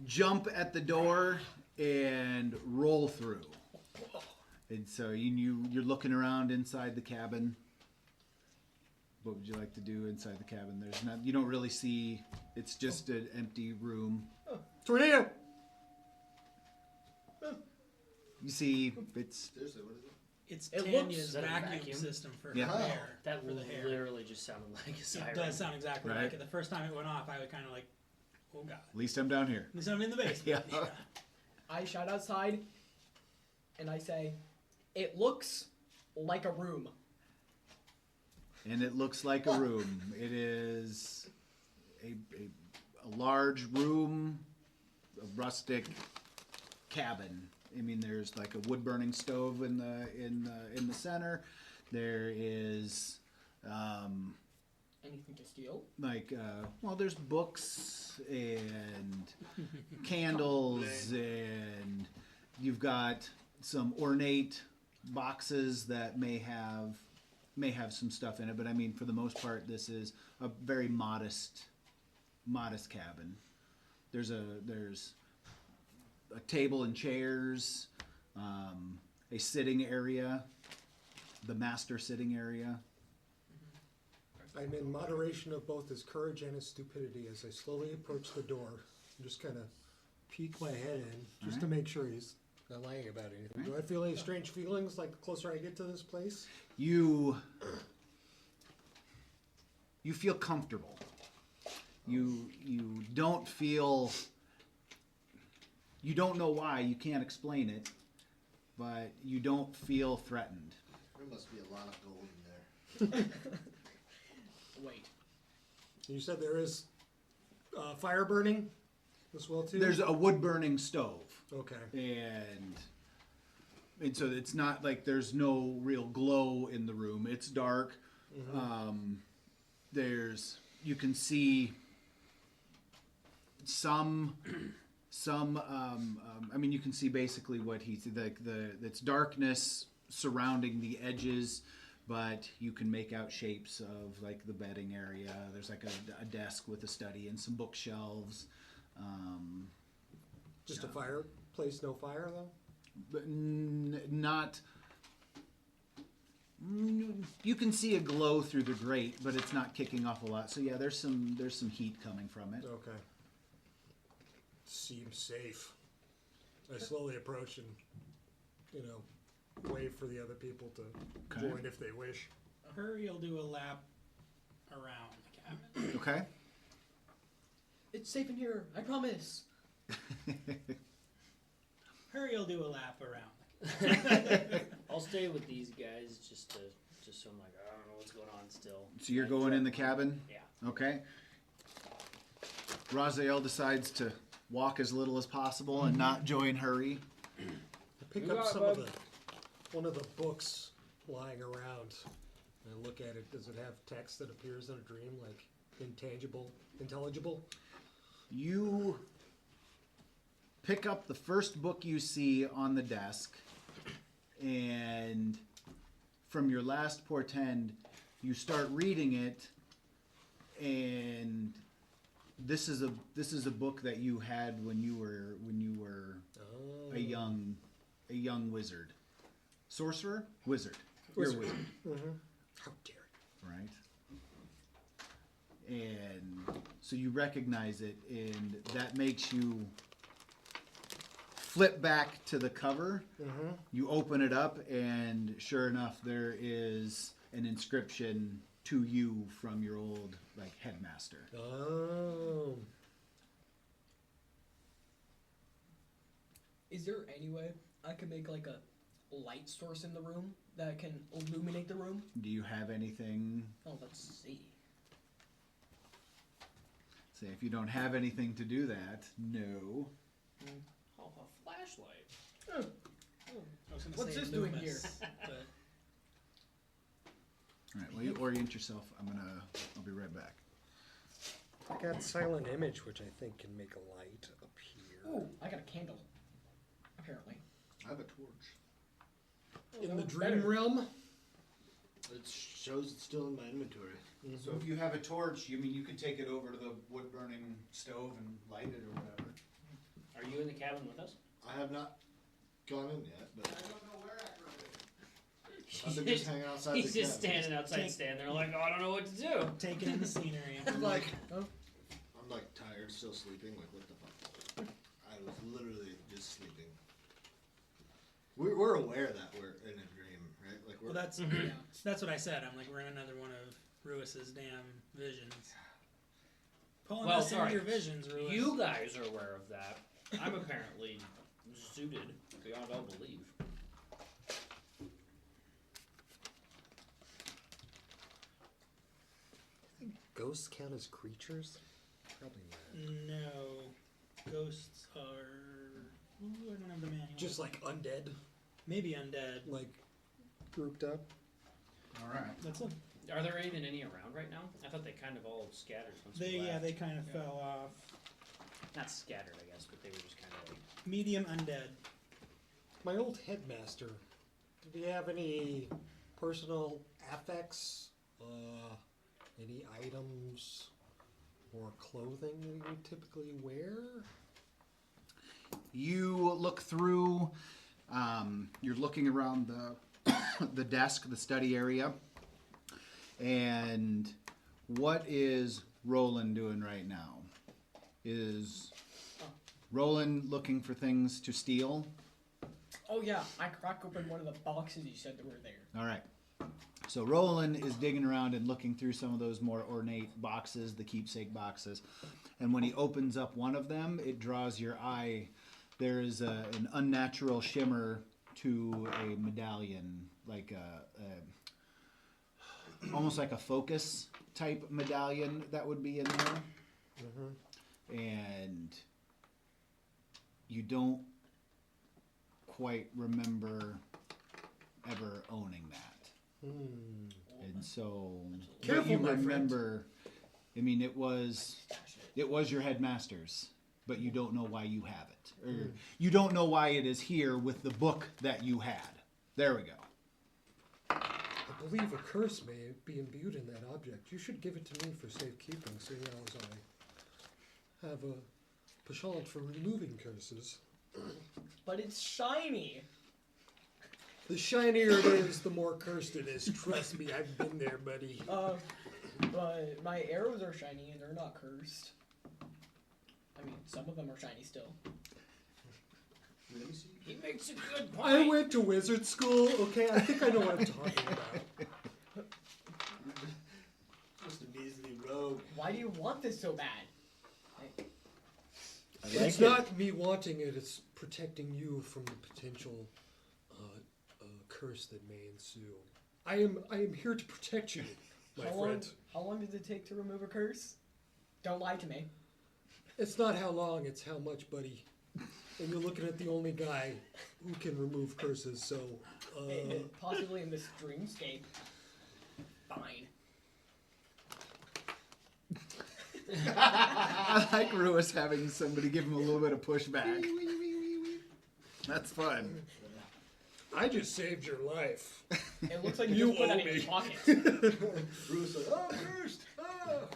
jump at the door, and roll through. And so you're looking around inside the cabin. What would you like to do inside the cabin? There's not. You don't really see. It's just an empty room. Tornado! You see, it's Seriously, what is it? It's It looks- Tanya's Is that a vacuum vacuum? system for Yeah. her hair. That for the hair. literally just sounded like a siren. It does sound exactly Right. like it. The first time it went off, I was kind of like, oh god. at least I'm down here. At least I'm in the basement. Yeah. I shout outside and I say, "It looks like a room." And it looks like a room. It is a large room, a rustic cabin. I mean, there's like a wood burning stove in the center. There is Anything to steal? like well, there's books and candles, and you've got some ornate boxes that may have some stuff in it. But I mean, for the most part, this is a very modest cabin. There's a table and chairs, a sitting area, the master sitting area. I'm in moderation of both his courage and his stupidity as I slowly approach the door. And just kind of peek my head in, just to make sure he's not lying about anything. Do I feel any strange feelings like the closer I get to this place? You feel comfortable. You don't feel. You don't know why. You can't explain it, but you don't feel threatened. There must be a lot of gold in there. Wait. You said there is fire burning as well too? There's a wood burning stove. Okay. And so it's not like there's no real glow in the room. It's dark. Mm-hmm. You can see some I mean, you can see basically what he's like. It's darkness surrounding the edges, but you can make out shapes of like the bedding area. There's like a desk with a study and some bookshelves. Just a fireplace, no fire though? But not. You can see a glow through the grate, but it's not kicking off a lot. So yeah, there's some heat coming from it. Okay. Seems safe. I slowly approach and, wave for the other people to join if they wish. Hurey will do a lap around the cabin. Okay. It's safe in here, I promise. Hurry will do a lap around. I'll stay with these guys just so I'm like, I don't know what's going on still. So you're going in the cabin? Yeah. Okay. Raziel decides to walk as little as possible and not join Hurry. I pick up one of the books lying around. I look at it. Does it have text that appears in a dream, like intelligible? You pick up the first book you see on the desk, and from your last portend, you start reading it, and this is a book that you had when you were a young wizard, sorcerer, wizard. You're a wizard. Mm-hmm. How dare you? Right. And so you recognize it, and that makes you flip back to the cover. Mm-hmm. You open it up, and sure enough, there is an inscription to you from your old headmaster. Oh. Is there any way I can make like a light source in the room that can illuminate the room? Do you have anything? Oh, let's see. Say if you don't have anything to do that, no. Oh, a flashlight. I was gonna What's say this doing Loomis, here? but All right. Well, you orient yourself. I'll be right back. I got silent image, which I think can make a light appear. Ooh, I got a candle. Apparently. I have a torch. In the that's dream better. realm? It shows it's still in my inventory. So if you have a torch, you could take it over to the wood burning stove and light it or whatever. Are you in the cabin with us? I have not gone in yet, but I don't know where Acro is. I've been just hanging outside He's the just cabin. standing outside, standing there like, oh, I don't know what to do. taking in the scenery. I'm like tired, still sleeping. Like, what the fuck? I was literally just sleeping. We're aware that we're in a dream, right? Like, we're Well, that's what I said. I'm like, we're in another one of Ruis's damn visions. Pulling Well, us into sorry. your visions, Ruis. You guys are aware of that. I'm apparently zooted beyond all belief. Ghosts count as creatures? Probably not. No, ghosts are. Ooh, I don't have the manual. Just like undead, maybe undead. like grouped up. All right. That's it. Are there even any around right now? I thought they kind of all scattered once we left. They kind of fell off. Not scattered, I guess, but they were just kind of like... Medium undead. My old headmaster, did he have any personal affects? Any items or clothing that he would typically wear? You look through. You're looking around the desk, the study area, and what is Roland doing right now? Is Roland looking for things to steal? Oh yeah, I cracked open one of the boxes you said that were there. All right. So Roland is digging around and looking through some of those more ornate boxes, the keepsake boxes. And when he opens up one of them, it draws your eye. There is an unnatural shimmer to a medallion, like almost like a focus type medallion that would be in there. Mm-hmm. And you don't quite remember ever owning that. And so, Careful, but you my friend. remember, I mean, it was your headmaster's, but you don't know why you have it. Or you don't know why it is here with the book that you had. There we go. I believe a curse may be imbued in that object. You should give it to me for safekeeping, seeing as I have a penchant for removing curses. But it's shiny. The shinier it is, the more cursed it is. Trust me, I've been there, buddy. But my arrows are shiny and they're not cursed. I mean, some of them are shiny still. He makes a good point. I went to wizard school, okay? I think I know what I'm talking about. Just a measly rogue. Why do you want this so bad? It's not me wanting it, it's protecting you from the potential curse that may ensue. I am here to protect you, my friend. How long does it take to remove a curse? Don't lie to me. It's not how long, it's how much, buddy. And you're looking at the only guy who can remove curses, so... Possibly in this dreamscape. Fine. I like Ruiz having somebody give him a little bit of pushback. That's fun. I just saved your life. It looks like You you just put that owe in your me. pocket. Bruce like, oh, cursed! Oh.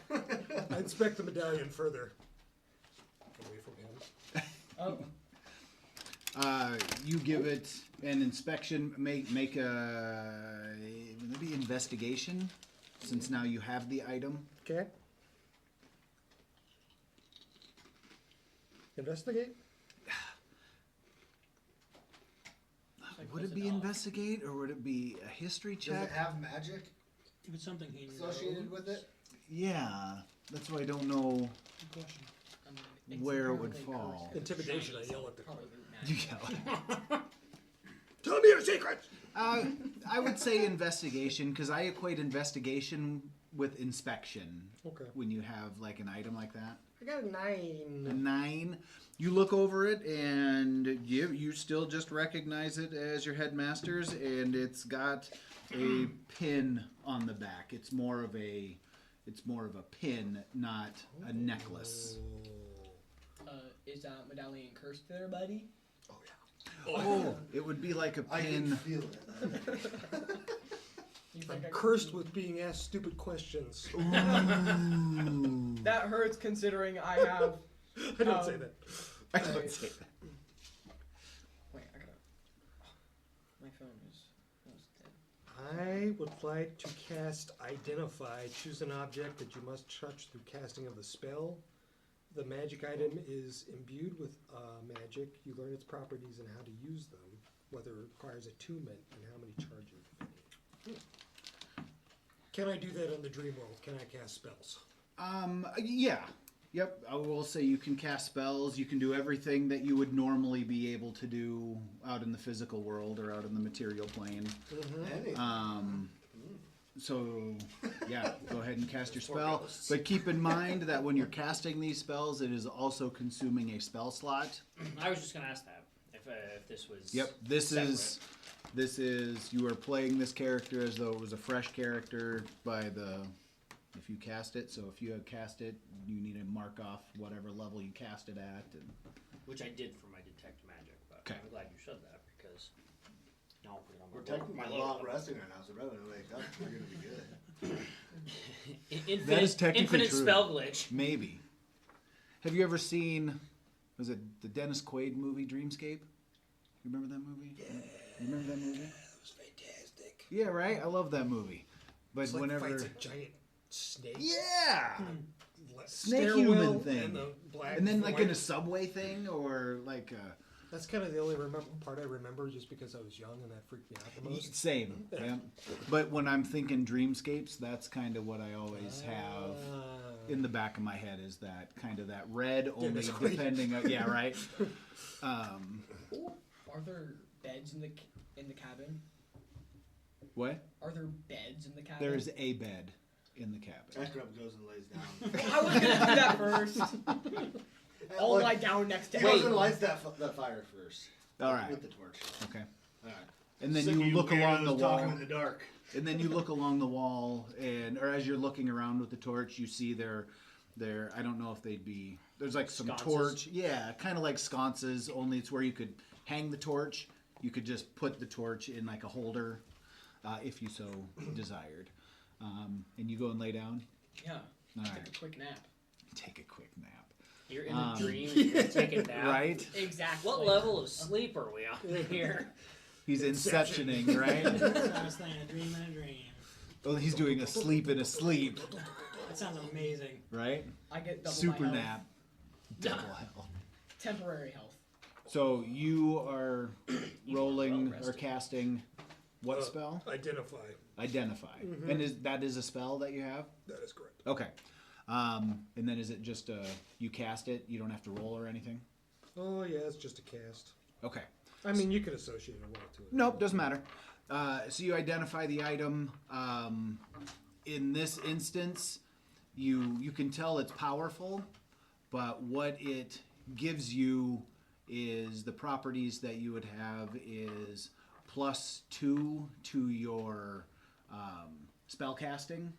I inspect the medallion further. Away from him. Oh. You give it an inspection. Make a maybe investigation, since now you have the item. Okay. Investigate? Would it be investigate or would it be a history Does it check? have magic If it's something he associated knows. with it? Yeah, that's why I don't know. Good question. It's Where it would apparently fall. cursed. Intimidation, I yell at the Probably You magic. yell. Tell me your secret! I would say investigation because I equate investigation with inspection. Okay. When you have like an item like that. I got a 9. A 9. You look over it and you still just recognize it as your headmaster's, and it's got a pin on the back. It's more of a pin, not a necklace. Is that medallion cursed there, buddy? Oh, yeah. Oh, it would be like a I can pin. feel it. You think I'm I can- cursed with being asked stupid questions. Ooh. That hurts considering I have. I don't say that. I don't say that. Wait, I gotta. My phone is almost dead. I would like to cast Identify. Choose an object that you must touch through casting of the spell. The magic item is imbued with magic. You learn its properties and how to use them, whether it requires attunement and how many charges. Can I do that on the dream world? Can I cast spells? Yeah. Yep, I will say you can cast spells. You can do everything that you would normally be able to do out in the physical world or out in the material plane. So, yeah, go ahead and cast your spell. But keep in mind that when you're casting these spells, it is also consuming a spell slot. I was just going to ask that. If this was... Yep, this separate. is... This is, you are playing this character as though it was a fresh character if you cast it. So if you have cast it, you need to mark off whatever level you cast it at. And Which I did for my detect magic, but Okay. I'm glad you said that because now I'll put it on my We're technically my long logo. resting right now, so right when we wake up, we're gonna be good. Infinite, That is technically infinite true. spell glitch. maybe. Have you ever seen, was it the Dennis Quaid movie, Dreamscape? You remember that movie? Yeah. You remember that movie? That was fantastic. Yeah, right? I love that movie. But It's like whenever... fights a giant snake. Yeah! Like Snake stairwell human thing. And, the black And then like void. in a subway thing, or like That's kind of the only part I remember, just because I was young and that freaked me out the most. same. Yeah. But when I'm thinking dreamscapes, that's kind of what I always have in the back of my head, is that kind of that red, only Dennis Quaid. depending on, yeah, right. Are there beds in the cabin? What? Are there beds in the cabin? There's a bed in the cabin. Ekrub goes and lays down. I was gonna do that first. I'll lie down next to He goes and lights that fire first. All right. With the torch. Okay. All right. And then Sick of you look along the weirdos wall. talking in the dark. And then you look along the wall, or as you're looking around with the torch, you see there. I don't know if they'd be. There's like some Sconces? torch, yeah, kind of like sconces. Only it's where you could hang the torch. You could just put the torch in like a holder, if you so desired. And you go and lay down. Yeah. All Take right. a quick nap. Take a quick nap. You're in a dream. You're taking a nap. Right? Exactly. What level of sleep are we on here? He's inceptioning, right? I was saying a dream in a dream. Well, he's doing a sleep in a sleep, That sounds amazing. right? I get double Super my health. nap. Double hell. Temporary health. So you are rolling well or rested. casting what spell? Identify. Identify. And that is a spell that you have? That is correct. Okay. And then is it just you cast it? You don't have to roll or anything? Oh yeah, it's just a cast. Okay. I mean, you could associate a roll to it. Nope, doesn't matter. So you identify the item. In this instance, you can tell it's powerful, but what it gives you is the properties that you would have is +2 to your spell casting,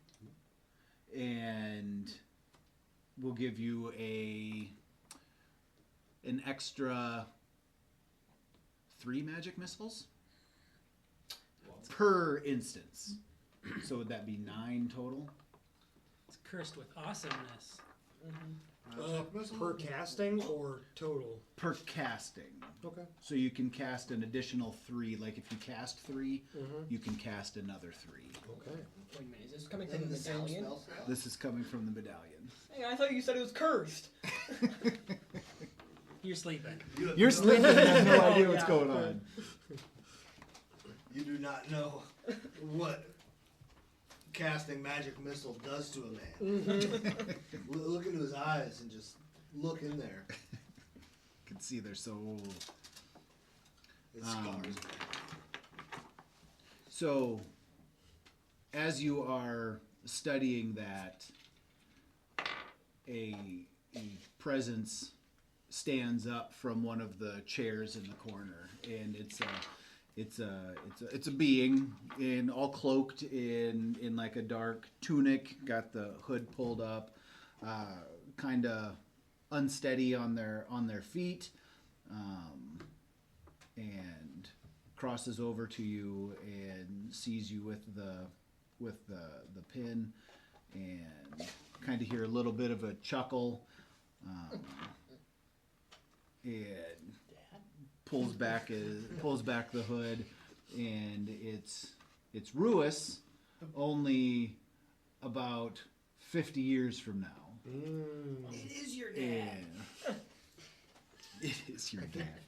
and will give you an extra 3 magic missiles per instance. So would that be 9 total? It's cursed with awesomeness. Per casting or total? Per casting. Okay. So you can cast an additional 3. Like if you cast 3, you can cast another 3. Okay. Wait a minute, is this coming from In the the same medallion? spell slot? This is coming from the medallion. Hey, I thought you said it was cursed. You're sleeping. You're sleeping and have no idea what's yeah. going on. You do not know what casting magic missile does to a man. Look into his eyes and just look in there. You can see they're so old. It scars. So, as you are studying that, a presence stands up from one of the chairs in the corner, and it's a being all cloaked in like a dark tunic, got the hood pulled up, kind of unsteady on their feet, and crosses over to you and sees you with the pin, and kind of hear a little bit of a chuckle, and pulls back the hood, and it's Ruis, only about 50 years from now. It is your dad. And it is your dad.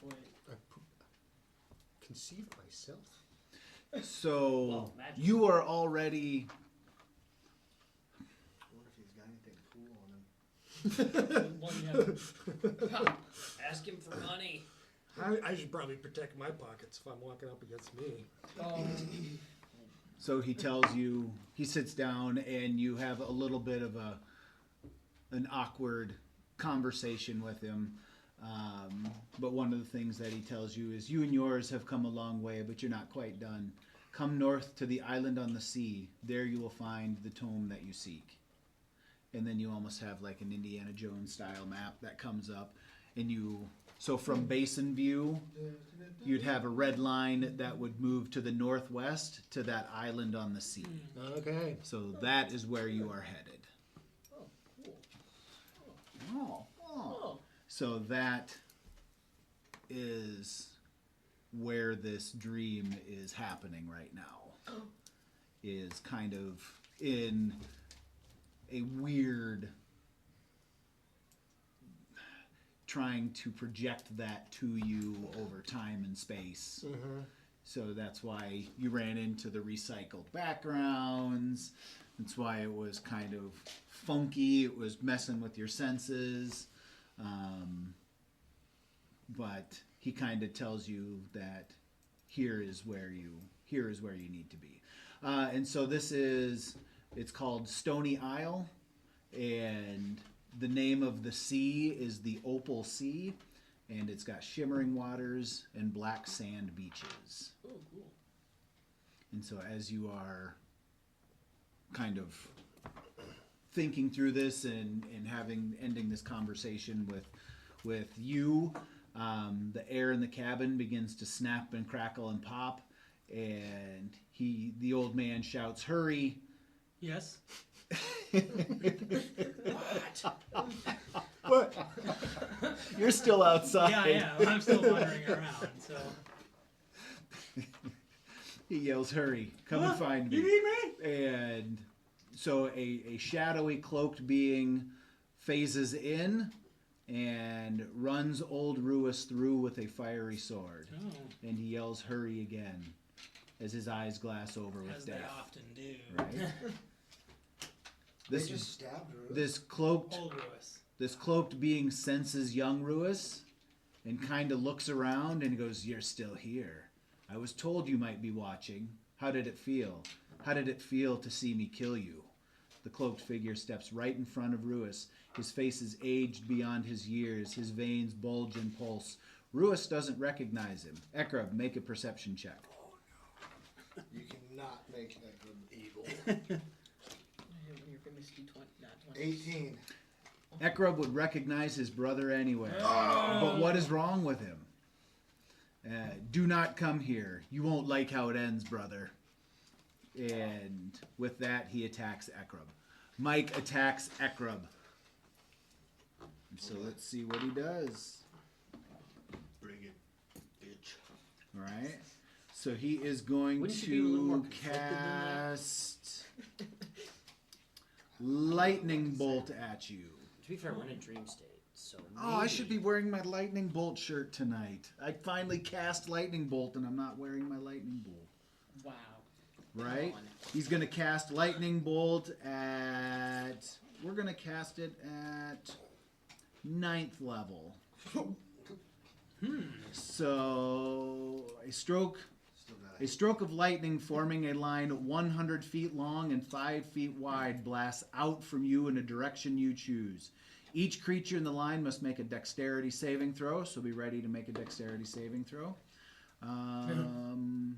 Wait. I conceived myself. So Well, magic. you are already. I wonder if he's got anything cool on him. One, yeah. Ask him for money. I should probably protect my pockets if I'm walking up against me. So he tells you, he sits down, and you have a little bit of an awkward conversation with him. But one of the things that he tells you is, you and yours have come a long way, but you're not quite done. Come north to the island on the sea. There you will find the tome that you seek. And then you almost have like an Indiana Jones style map that comes up. And so from basin view, you'd have a red line that would move to the northwest to that island on the sea. Okay. So that is where you are headed. Oh, cool. Oh. So that is where this dream is happening right now. Is kind of in a weird, trying to project that to you over time and space. Mm-hmm. So that's why you ran into the recycled backgrounds. That's why it was kind of funky. It was messing with your senses. But he kind of tells you that here is where you need to be. And so it's called Stony Isle, and the name of the sea is the Opal Sea, and it's got shimmering waters and black sand beaches. Oh, cool. And so as you are kind of thinking through this and ending this conversation with you, the air in the cabin begins to snap and crackle and pop, and the old man shouts, "Hurry!" Yes. What? You're still outside. Yeah, I am. I'm still wandering around. So. He yells, "Hurry! Come and find me!" You need me? And so a shadowy cloaked being phases in and runs old Ruis through with a fiery sword. Oh, And he yells, "Hurry!" again, as his eyes glass over with as they death. often do. Right? They just stabbed her. This cloaked Old Lewis. This cloaked being senses young Ruis and kind of looks around and goes, "You're still here. I was told you might be watching. How did it feel? How did it feel to see me kill you?" The cloaked figure steps right in front of Ruis. His face is aged beyond his years. His veins bulge and pulse. Ruis doesn't recognize him. Ekrub, make a perception check. You cannot make that evil. Your famous D20, not 20. 18. Ekrub would recognize his brother anyway. But what is wrong with him? Do not come here. You won't like how it ends, brother. And with that, he attacks Ekrub. Mike attacks Ekrub. So let's see what he does. Bring it, bitch. All right. So he is going Wouldn't you be a little more to conflicted than that? cast lightning bolt at you. To be fair, we're in a dream state, so Oh, I should be wearing my lightning bolt shirt tonight. I finally cast lightning bolt, and I'm not wearing my lightning bolt. Wow. Right? Come on. He's going to cast lightning bolt at... We're going to cast it at 9th level. So a stroke of lightning forming a line 100 feet long and 5 feet wide blasts out from you in a direction you choose. Each creature in the line must make a dexterity saving throw, so be ready to make a dexterity saving throw. I think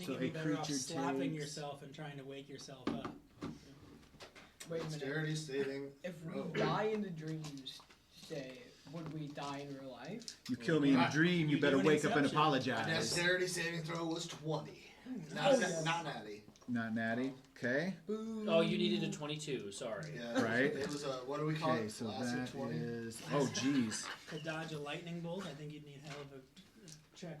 So you'd be a better off creature slapping takes- yourself and trying to wake yourself up. Wait a minute. Dexterity saving. If we die in the dreams state, would we die in real life? You kill me in a dream, you You better do an wake up and Inception. apologize. Dexterity saving throw was 20. Oh, yes. Not natty. Not natty. Okay. Boo. Oh, you needed a 22. Sorry. Yeah, Right. It was a, what do we call Okay, it? so Classic that 20. is... Oh, jeez. To dodge a lightning bolt, I think you'd need hell of a check.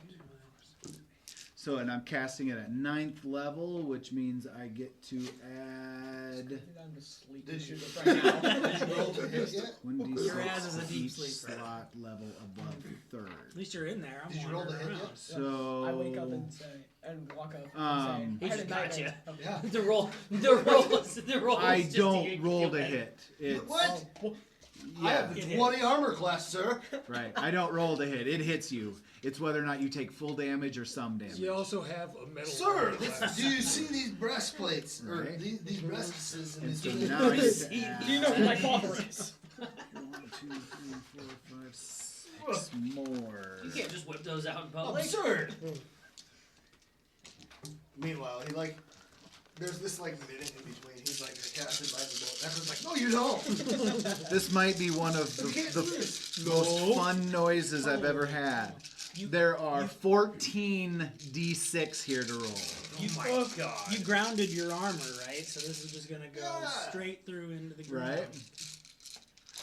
So, and I'm casting it at 9th level, which means I get to add I'm just sleeping. Did you- right now. Did you roll to hit yet? 1d6 Your ass is a for deep each sleeper. slot level above 3rd. At least you're in there. I'm Did you roll wandering the hit around. yet? So... I wake up and say, and walk up and Um, say, He I had a just got nightmare. Yeah. The roll I is just to don't get roll killed to at. hit. It's, What? Oh, I yeah, have It a hit. 20 armor class, sir. right. I don't roll to hit. It hits you. It's whether or not you take full damage or some damage. You also have a metal. Sir, glass. do you see these breastplates? Or Right. these breastises and And these so things? now I get to do you know who my father is? 1, 2, 3, 4, 5, 6 more. You can't just whip those out in public. Absurd. Meanwhile, he like, there's this like minute in between. He's like, I cast invisible. Everyone's like, no, you don't. This might be one of the most fun noises I've ever had. There are 14 D6 here to roll. Oh my god. You grounded your armor, right? So this is just gonna go straight through into the ground. Right.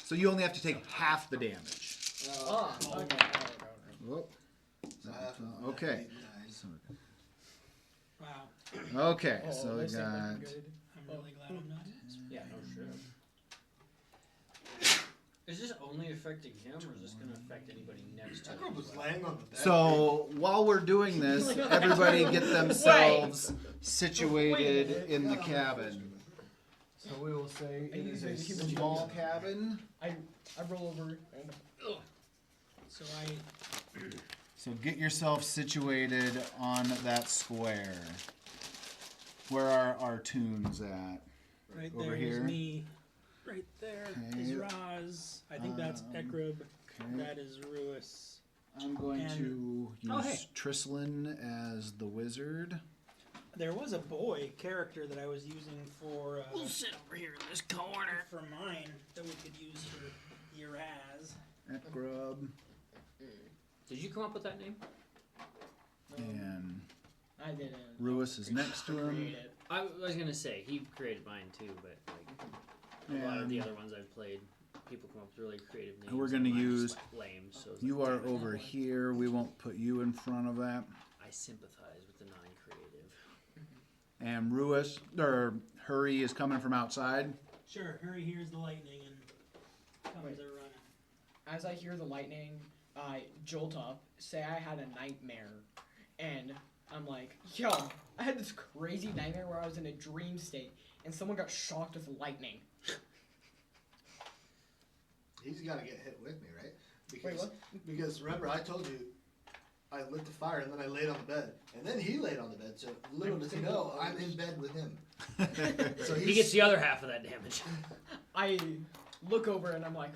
So you only have to take half the damage. Oh, okay. Whoop. So I have to- Okay. 8, 9. So- Wow. Okay, Oh, so we this ain't got. looking good. I'm really glad I'm not. Yeah, no shit. Is this only affecting him, or is this going to affect anybody next to That him? girl was laying on the bed. So while we're doing this, everybody get themselves situated in the cabin. So we will say I it use is a a human Small cabin. I roll over and So So get yourself situated on that square. Where are our tunes at? right Over there is here? me. Right there is Okay. Raz. I think that's Ekrib. Okay. That is Ruis. I'm going And- to use Oh, hey. Trislin as the wizard. There was a boy character that I was using for We'll sit over here in this corner. for mine that we could use for Uraz. Ekrub. Did you come up with that name? And I didn't. Ruis is next to him. create it. I was going to say, he created mine too, but like a lot of the other ones I've played, people come up with really creative names. we're and gonna mine just, use- like, lame, so it's You like, are damn it. over here. We won't put you in front of that. I sympathize with the non-creative. And Ruis, or Hurry is coming from outside. Sure, Hurry hears the lightning and comes a running. As I hear the lightning, I jolt up, say I had a nightmare, and I'm like, yo, I had this crazy nightmare where I was in a dream state, and someone got shocked with lightning. He's got to get hit with me, right? Because, Wait, what? Because remember, I told you I lit the fire and then I laid on the bed. And then he laid on the bed. So little does he know, I'm in bed with him. So He gets the other half of that damage. I look over and I'm like,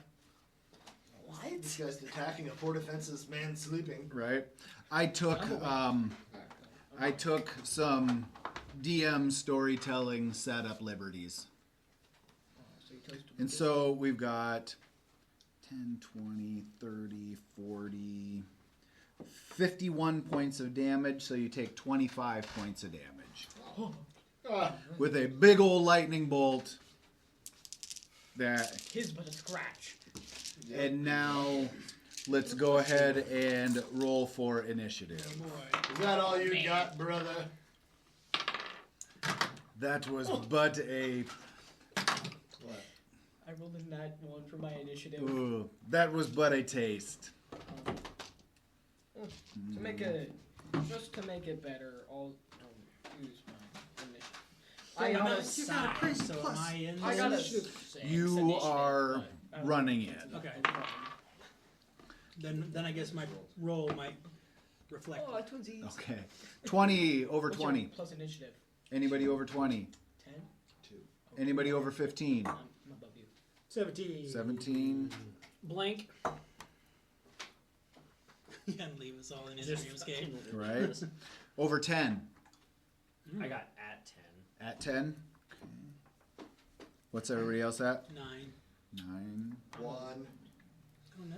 what? This guy's attacking a poor defenseless man sleeping. Right. I took some DM storytelling setup liberties. And so we've got 10, 20, 30, 40, 51 points of damage, so you take 25 points of damage. With a big old lightning bolt that. His but a scratch. And now let's go ahead and roll for initiative. Oh boy. Is that all you got, brother? That was but a. What? I rolled a nat 1 for my initiative. Ooh, that was but a taste. To make it, just to make it better, I'll use my initiative. I got got a outside, so am I in I got a this? You are but- running in. Okay. Then I guess my roll might reflect. Oh, twinsies. Okay. 20 over What's your 20. plus initiative? Anybody over 20? 10? Anybody over 15? I'm above you. 17. 17. Blank. Yeah, and leave us all in his Just dreamscape. Right. Over 10. I got at 10. At 10. Okay. What's everybody else at? 9. 9. 1. Oh no.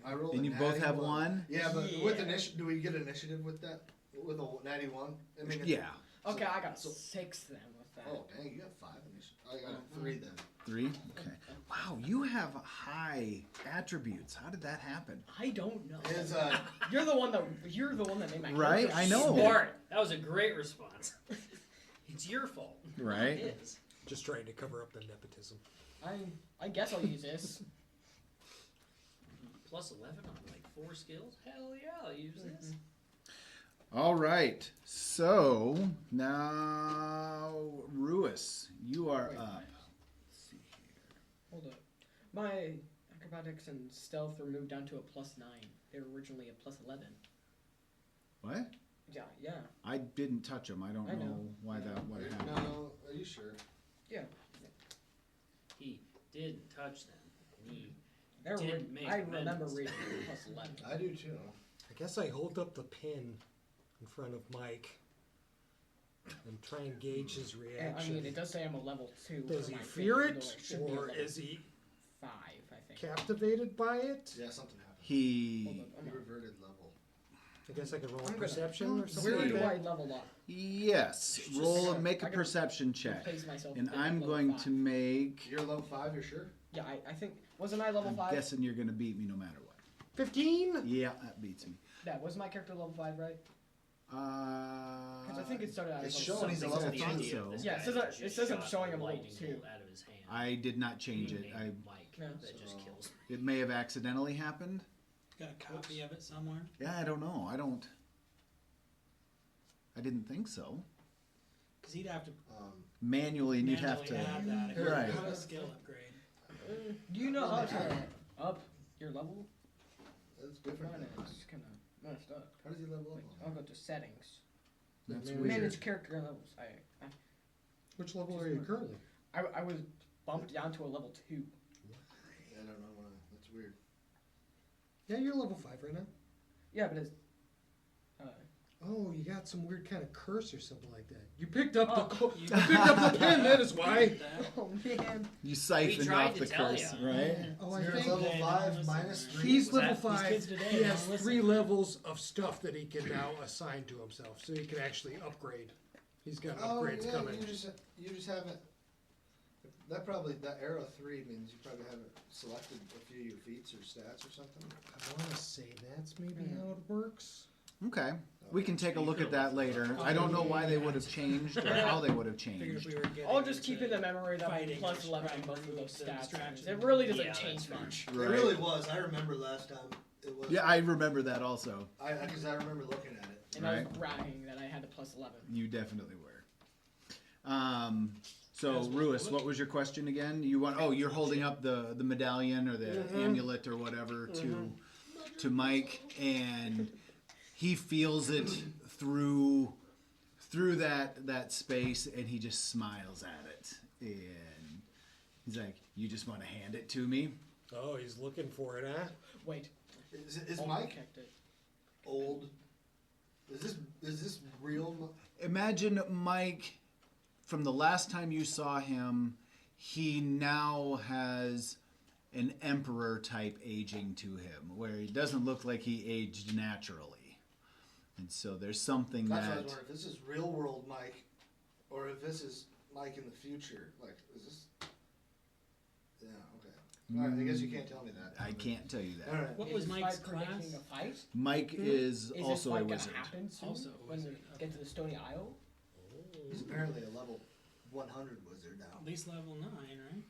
I rolled And a you both natty have 1. one? Yeah, but with Yeah. initiative, do we get initiative with that? With a natty 1? I mean, Yeah. Okay, I got so- 6 then with that. Oh, dang, you got 5 initiative. I got 3 then. 3. Okay. Wow, you have high attributes. How did that happen? I don't know. His, You're the one that made my Right? character I know. Smart. That was a great response. It's your fault. Right? It is. Just trying to cover up the nepotism. I guess I'll use this. Plus 11 on like 4 skills? Hell yeah, I'll use this. All right. So now, Ruis, you are up. Let's see here. Hold up. My acrobatics and stealth were moved down to a +9. They were originally a +11. What? Yeah. I didn't touch them. I don't I know know. why that would happen. No, are you sure? Yeah. He didn't touch them. And he did make I remember amendments. reading plus 11. I do too. I guess I hold up the pin in front of Mike and try and gauge his And, reaction. I mean, it does say I'm a level 2. Does for he my fear thing, it, though should be a or level is he 5, I think. captivated by it? Yeah, something happened. He. Hold up, He I'm reverted level. I guess I could roll a I'm gonna- perception or something Where like do I that. level up? Yes. Just Roll. gotta- Make a I gotta perception check. Replace myself And with I'm level going 5. to make. You're level 5, you're sure? Yeah, I think wasn't I level I'm 5? guessing you're going to beat me no matter what. 15? Yeah, that beats me. Yeah, wasn't my character level 5, right? Because I think it started out It's as showing he's a Something's level the I thought idea so. of this Yeah, guy it says that it just says I'm shot showing a him level lightning 2. bolt out of his hand. I did not change it. Named Mike. Yeah. That just kills. It may have accidentally happened. Got a copy of it somewhere. Yeah, I don't know. I didn't think so. Because he'd have to Manually, and you'd have manually to. add that if you Right. have a skill upgrade. Do you know how to up your level? That's different. Mine than is mine. kind of messed up. How does he level Like, up? I'll go to settings. That's Manage- weird. Manage character levels. Which level are you currently? I was bumped down to a level 2. I don't know why. That's weird. Yeah, you're level 5 right now. Yeah, but it's. Oh, you got some weird kind of curse or something like that. You picked up Oh. you picked up the pin, that is why. Oh man. You siphoned tried off to the tell curse, ya. right? Oh, I You're think level they 5 don't minus listen. 3. he's Was level that- these 5. kids today He don't has listen. 3 levels of stuff that he can now assign to himself, so he can actually upgrade. He's got upgrades yeah, coming. you just haven't. That arrow 3 means you probably haven't selected a few of your feats or stats or something. I want to say that's maybe how it works. Okay. We can take a look at that later. I don't know why they would have changed or how they would have Figured if changed. we were getting I'll just keep in into the memory that I'm fighting, plus we 11 should in both of probably those remove the stats. distraction. It really doesn't Yeah, change that's much. It Right. really was. I remember last time it was. Yeah, I remember that also. Because I remember looking at it. And I was Right. bragging that I had a plus 11. You definitely were. So, As well, Ruis, what was your question again? You want? Oh, you're holding up the medallion or the amulet or whatever to Mike, and he feels it through that space, and he just smiles at it, and he's like, "You just want to hand it to me?" Oh, he's looking for it, huh? Wait. Is I'll Mike check it. old? Is this real? Imagine Mike, from the last time you saw him, he now has an emperor type aging to him, where he doesn't look like he aged naturally. And so there's something That's what I that was wondering. If this is real world Mike, or if this is Mike in the future. Like, is this? Yeah. Okay. All right. I guess you can't tell me that. I can't tell you that. All right. What Is was this Mike's by predicting class? a fight? Mike is Is also this a fight gonna wizard. happen soon? Also a when we wizard, get to the Stony Isle? He's apparently a level 100 wizard now. At least level 9, right?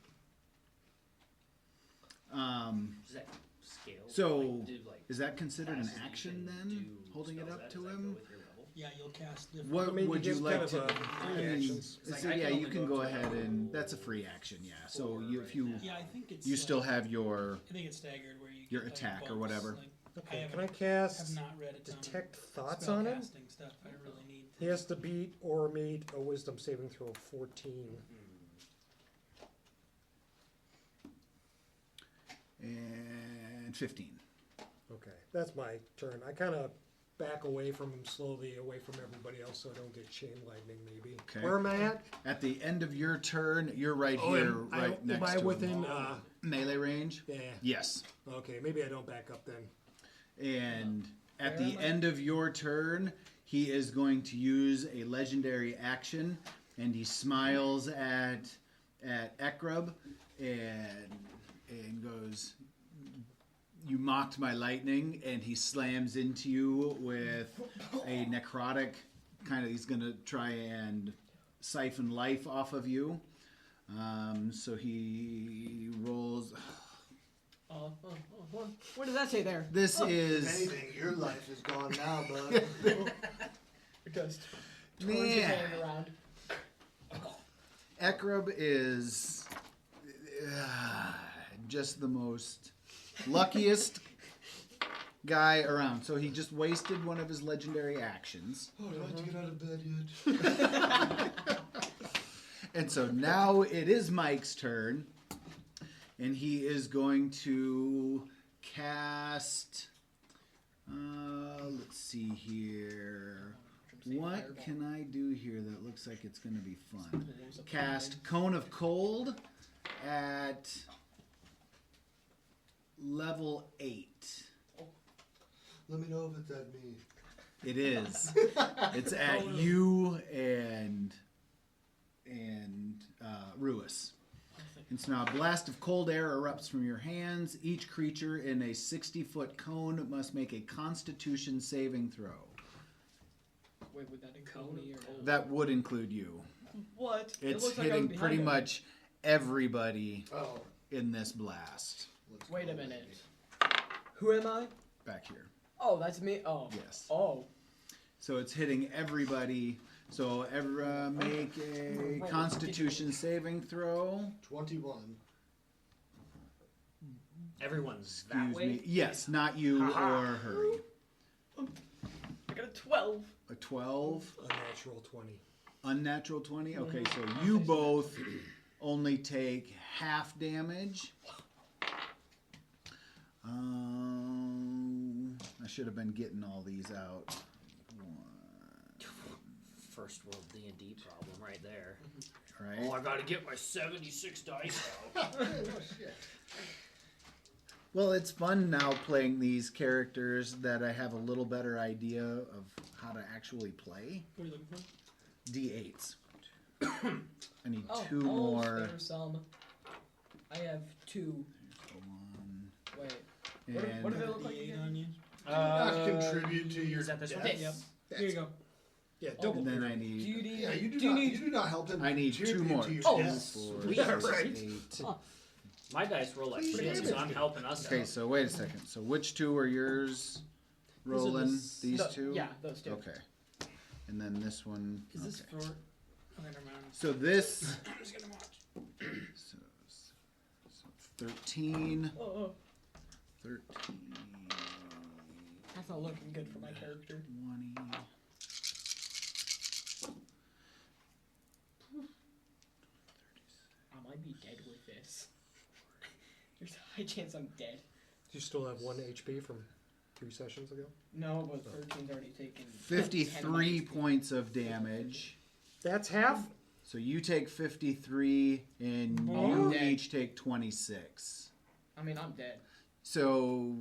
Does that scale? So, Like, do, like, is that considered an classes you action can then? do Holding it spells up at? to Does that him? go with your level? Yeah, you'll cast different. What Maybe would you just like kind to? of a free actions. It's like, So I can yeah, only you can go go to ahead level and that's a free action. Yeah. So 4 if right you now. Yeah, I think it's. you still have your I think it's staggered where you. your get, like, attack or books, whatever. Like, Okay, I can I have cast not read a ton detect of thoughts on him? spellcasting stuff. I really need. He has to beat or meet a wisdom saving throw of 14. and 15. Okay, that's my turn. I kind of back away from him slowly, away from everybody else, so I don't get chain lightning. Maybe. Okay. Where am I at? At the end of your turn, you're right Oh, here, am right next am I to him. within? Melee range. Yeah. Yes. Okay, maybe I don't back up then. And at Where the am I? end of your turn, he is going to use a legendary action, and he smiles at Ekrub and goes, "You mocked my lightning," and he slams into you with a necrotic kind of. He's going to try and siphon life off of you. So he rolls. What does that say there? This If is. anything, your life is gone now, bud. Just turns his Man. hand around. Ekrub is just the most luckiest guy around. So he just wasted one of his legendary actions. Oh, do I have to get out of bed yet? And so now it is Mike's turn. and he is going to cast. Let's see here. What can I do here that looks like it's going to be fun? Cast Cone of Cold at level 8. Let me know if it's at me. It is. It's at you and Ruis. And so now a blast of cold air erupts from your hands. Each creature in a 60-foot cone must make a Constitution saving throw. Wait, would that include me or no? That would include you. What? It's looks like I was hitting behind pretty him. much everybody Oh. in this blast. Let's Wait go a with minute. me. Who am I? Back here. Oh, that's me. Oh. Yes. Oh. So it's hitting everybody. So make a Constitution saving throw. 21. Everyone's that Excuse way. me. Yes, not you or Hurey. I got a 12. A 12. Unnatural 20. Unnatural 20? Okay, so you both only take half damage. I should have been getting all these out. First world D&D problem right there. Right? Oh, I gotta get my 76 dice out. Oh, shit. Well, it's fun now playing these characters that I have a little better idea of how to actually play. What are you looking for? D8s. I need Oh, two I'll more. spare some. I have 2. One. Wait. And What do they look D8 like again? on you. Not contribute to your Is that this one? death. Yep. Here you go. Yeah, Oh. double. and then I Do need. you need? Yeah, you do, do you not. need? You do not help him. I need two contribute more. to your Oh, death. 4, sweet. 6, Right. 8. My dice roll like Please shit, damage so I'm me. helping us Okay, out. so wait a second. So which two are yours? These are the Rolling s- these The- two. Yeah, those 2. Okay. And then this one. Is this okay. for? Oh, never mind. So this. I'm just gonna watch. So 13. Oh, 13. that's not looking good for my character. 20. I might be dead with this. There's a high chance I'm dead. Do you still have 1 HP from 3 sessions ago? No, but 13's already taken. 53 10 points of damage. That's half? So you take 53 and Oh, you I'm dead. each take 26. I mean, I'm dead. So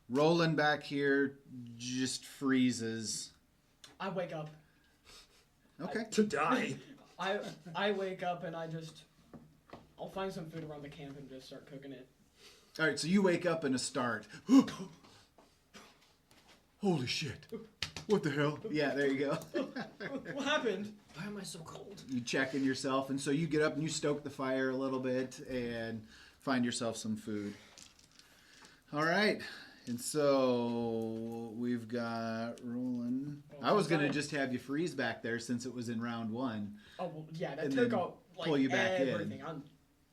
Roland back here just freezes. I wake up. Okay. To die. I wake up and I'll find some food around the camp and just start cooking it. All right, so you wake up in a start. Holy shit. What the hell? Yeah, there you go. What happened? Why am I so cold? You check in yourself, and so you get up and you stoke the fire a little bit and find yourself some food. All right, and so we've got Roland. I was going to just have you freeze back there since it was in round 1. Oh, well, yeah, that And took then out like pull you back in. everything. I was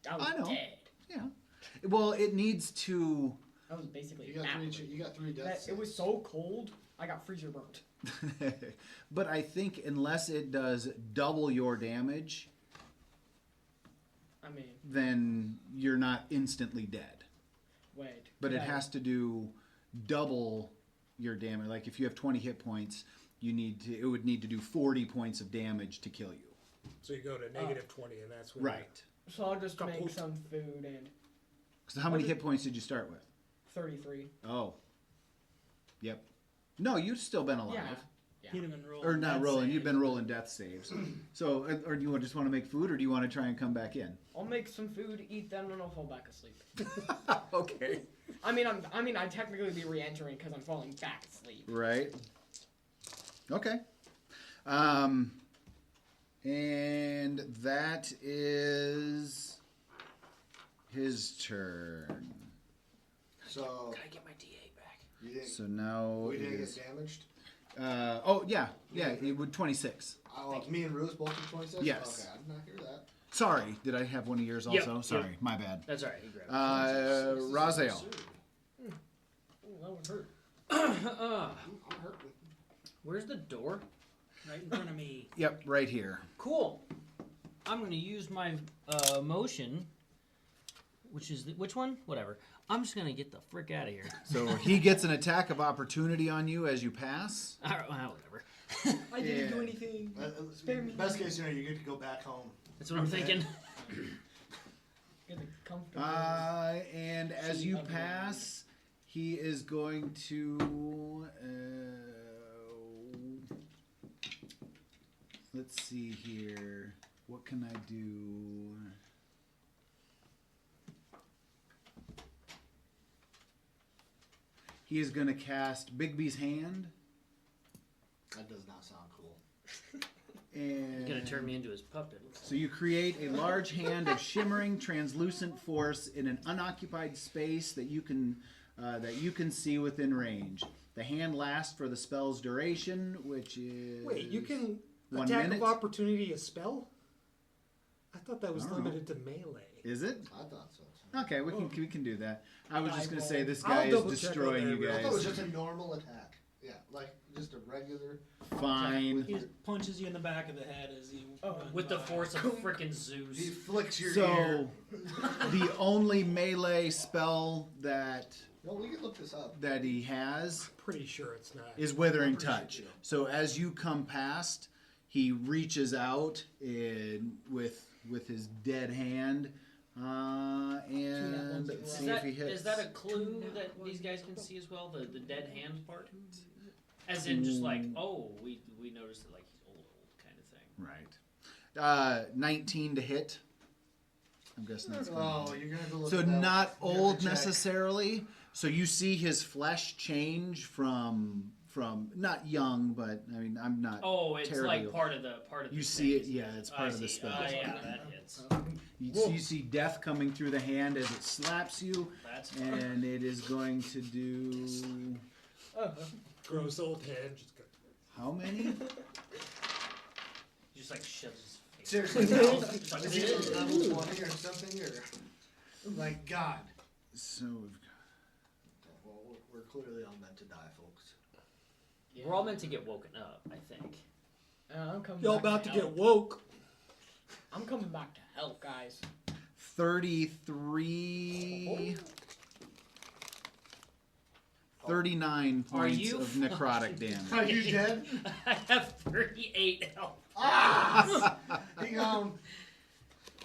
I know. dead. Yeah. Well, it needs to... I was basically You got at three. work. You got 3 deaths. It was so cold, I got freezer burnt. But I think unless it does double your damage, I mean, then you're not instantly dead. wait. But it yeah. has to do double your damage. Like if you have 20 hit points, it would need to do 40 points of damage to kill you. So you go to negative 20, and that's when Right. So I'll just Couple. make some food and So how many hit points did you start with? 33. Oh. Yep. No, you've still been alive. Yeah. He'd have been rolling. Or not death rolling. saves. You've been rolling death saves. So, or do you just want to make food, or do you want to try and come back in? I'll make some food, eat them, and I'll fall back asleep. Okay. I mean, I'd technically be re-entering because I'm falling back asleep. Right. Okay. And that is his turn. So Gotta get my D8 back. you didn't. So now we didn't is get damaged. yeah, it would 26. Oh, me and Rose both did 26. Yes. Okay, I did not hear that. Sorry, did I have one of yours Yep, also? yep. Sorry, my bad. That's alright, you grab it. Raziel. Ooh, that would hurt. I'm hurt. Where's the door? Right in front of me. Yep, right here. Cool. I'm gonna use my motion which one? Whatever. I'm just gonna get the frick out of here. So he gets an attack of opportunity on you as you pass. All right, well, whatever. I didn't do Yeah. anything. Spare me. Best case scenario, you get to go back home. That's what I'm thinking. Get the comfortable. And as seat you of the pass, he is going to. Let's see here. What can I do? He is going to cast Bigby's Hand. That does not sound cool. And He's gonna turn me into his puppet. so you create a large hand of shimmering, translucent force in an unoccupied space that you can see within range. The hand lasts for the spell's duration, which is Wait, you can 1 attack minute. of opportunity a spell? I thought that was I don't know. limited to melee. Is it? I thought so. Okay, we can do that. I was just gonna say this I'll guy is double check destroying on you that real I thought it was guys. just a normal attack. Yeah, like just a regular. Fine. He just punches you in the back of the head as you run With the by. force of frickin' He Zeus. flicks your ear. So the only melee spell that No, we can look this up. he has Pretty sure it's not. is Withering I'm pretty sure, Touch. yeah. So as you come past, he reaches out with his dead hand, and let's see if he hits. Is that a clue that these guys can see as well? The dead hand part? As in just like, oh, we noticed that like he's old kind of thing. Right. 19 to hit. I'm guessing that's going Oh, you're gonna have to look. So it up. not You're gonna have to old check. necessarily. So you see his flesh change from not young, but I mean I'm not. Oh, it's terribly like old. part of the You thing, see it, isn't yeah, it's part I of the see. spell. Yeah, that hits. You see death coming through the hand as it slaps you, That's fine. and it is going to do Gross old head. Just go. how many? He just like shoves his face. Seriously, Just like, is he level 20 or something? Or like God? So we've Well, we're clearly all meant to die, folks. We're all meant to get woken up, I think. I'm coming Y'all back about to help. get woke. I'm coming back to help, guys. 33. 39 Are points you of necrotic damage. Are you dead? I have 38 health. He gone.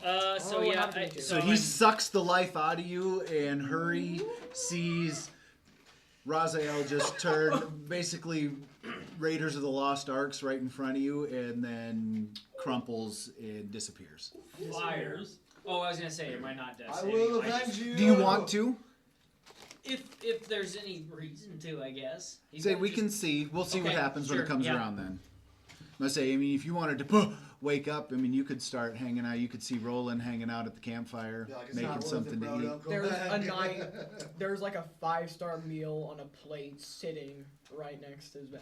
So Oh, what yeah, happened to you? So he sucks the life out of you, and Hurey sees Raziel just turn basically Raiders of the Lost Arks right in front of you, and then crumples and disappears. fires. Oh, I was gonna say, am I not dead? I will avenge you. Do you want to? If there's any reason to, I guess. He's Say gonna we just- can see. We'll see what Okay, happens when sure, it comes yeah. around. Then I say, I mean, if you wanted to wake up, I mean, you could start hanging out. You could see Roland hanging out at the campfire, Yeah, like, it's making not worth something it, bro. to eat. Don't go There's back. a night. There's like a 5-star meal on a plate sitting right next to his bed.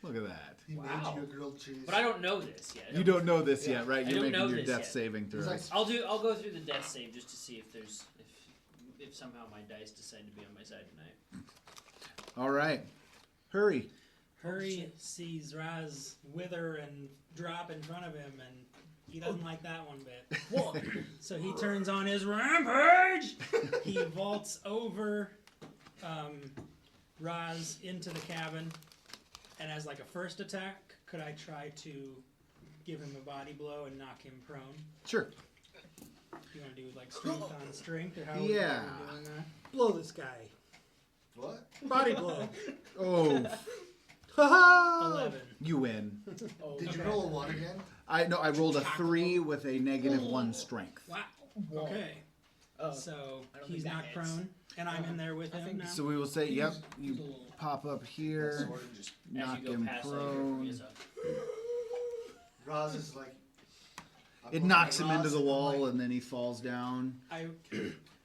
Look at that. He Wow. made you a grilled cheese. But I don't know this yet. You don't know this Yeah. yet, right? I You're don't making know your this death yet. saving throws. like- I'll go through the death save just to see if there's if somehow my dice decide to be on my side tonight. All right, Hurry. Hurry sees Raz wither and drop in front of him, and he doesn't like that one bit. What? So he turns on his rampage. He vaults over Raz into the cabin, and as like a first attack, could I try to give him a body blow and knock him prone? Sure. You want to do like strength on strength, or how? Yeah. Are we doing that? Blow this guy. What? Body blow. Oh, Ha ha! 11. you win. Oh, Did you Okay. roll a 1 again? I rolled a 3 with a -1 strength. Wow. whoa. Okay. So I don't he's think that not hits. prone, and I'm in there with I him think now. So we will say, yep, He's you a little- pop up here, Sort of just knock as you go him past, I hear from you, prone. so- Roz is like. It knocks him into the wall, and then he falls down. I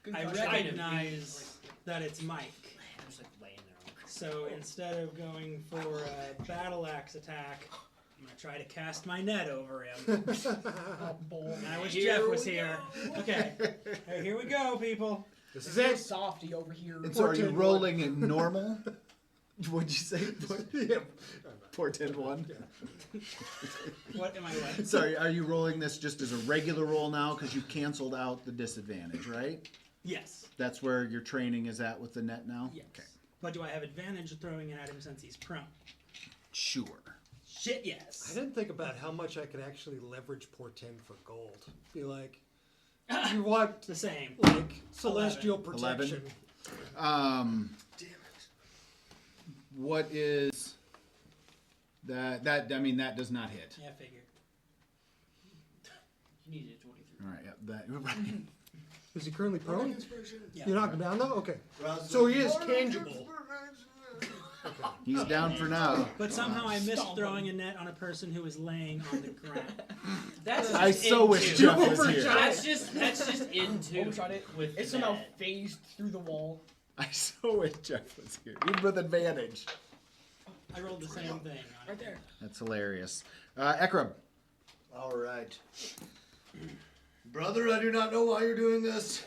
Concussion. recognize that it's Mike. I'm just like laying there on the ground. So instead of going for a battle axe attack, I'm gonna try to cast my net over him. Oh, boy. And I wish Here Jeff was we here. Okay, hey, here we go, people. This This is is it. softy over here. And so are you Portent rolling at normal? What'd you say? Yeah. Portend 1? Yeah. What am I what? Sorry, are you rolling this just as a regular roll now? Because you canceled out the disadvantage, right? Yes. That's where your training is at with the net now? Yes. Okay. But do I have advantage throwing it at him since he's prone? Sure. Shit, yes. I didn't think about how much I could actually leverage Portend for gold. Be like, you want It's the same. like celestial 11. protection. Um, Damn it. what is that? I mean, that does not hit. Yeah, I figured. You needed a 23. All right, yeah, that right. Is he currently prone? Yeah. You knock him down though? Okay. Rouse So the- he is tangible. He's down for now. But somehow I missed Stomp throwing a net on a person who was laying on the ground. That's I just so wish into- Jeff was here. That's just into Overshot it. with It the somehow net. phased through the wall. I so wish Jeff was here, even with advantage. I rolled the same thing. Right there. That's hilarious. Ekrab. All right. Brother, I do not know why you're doing this,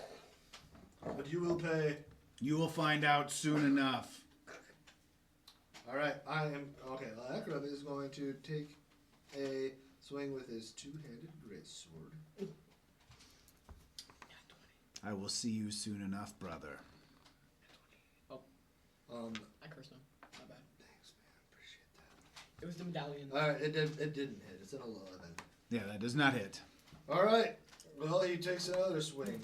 but you will pay. You will find out soon enough. All right, I am okay. Akrab is going to take a swing with his two-handed greatsword. I will see you soon enough, brother. I cursed him. My bad. Thanks, man. Appreciate that. It was the medallion. All right, it didn't hit. It's an 11. Yeah, that does not hit. All right. Well, he takes another swing.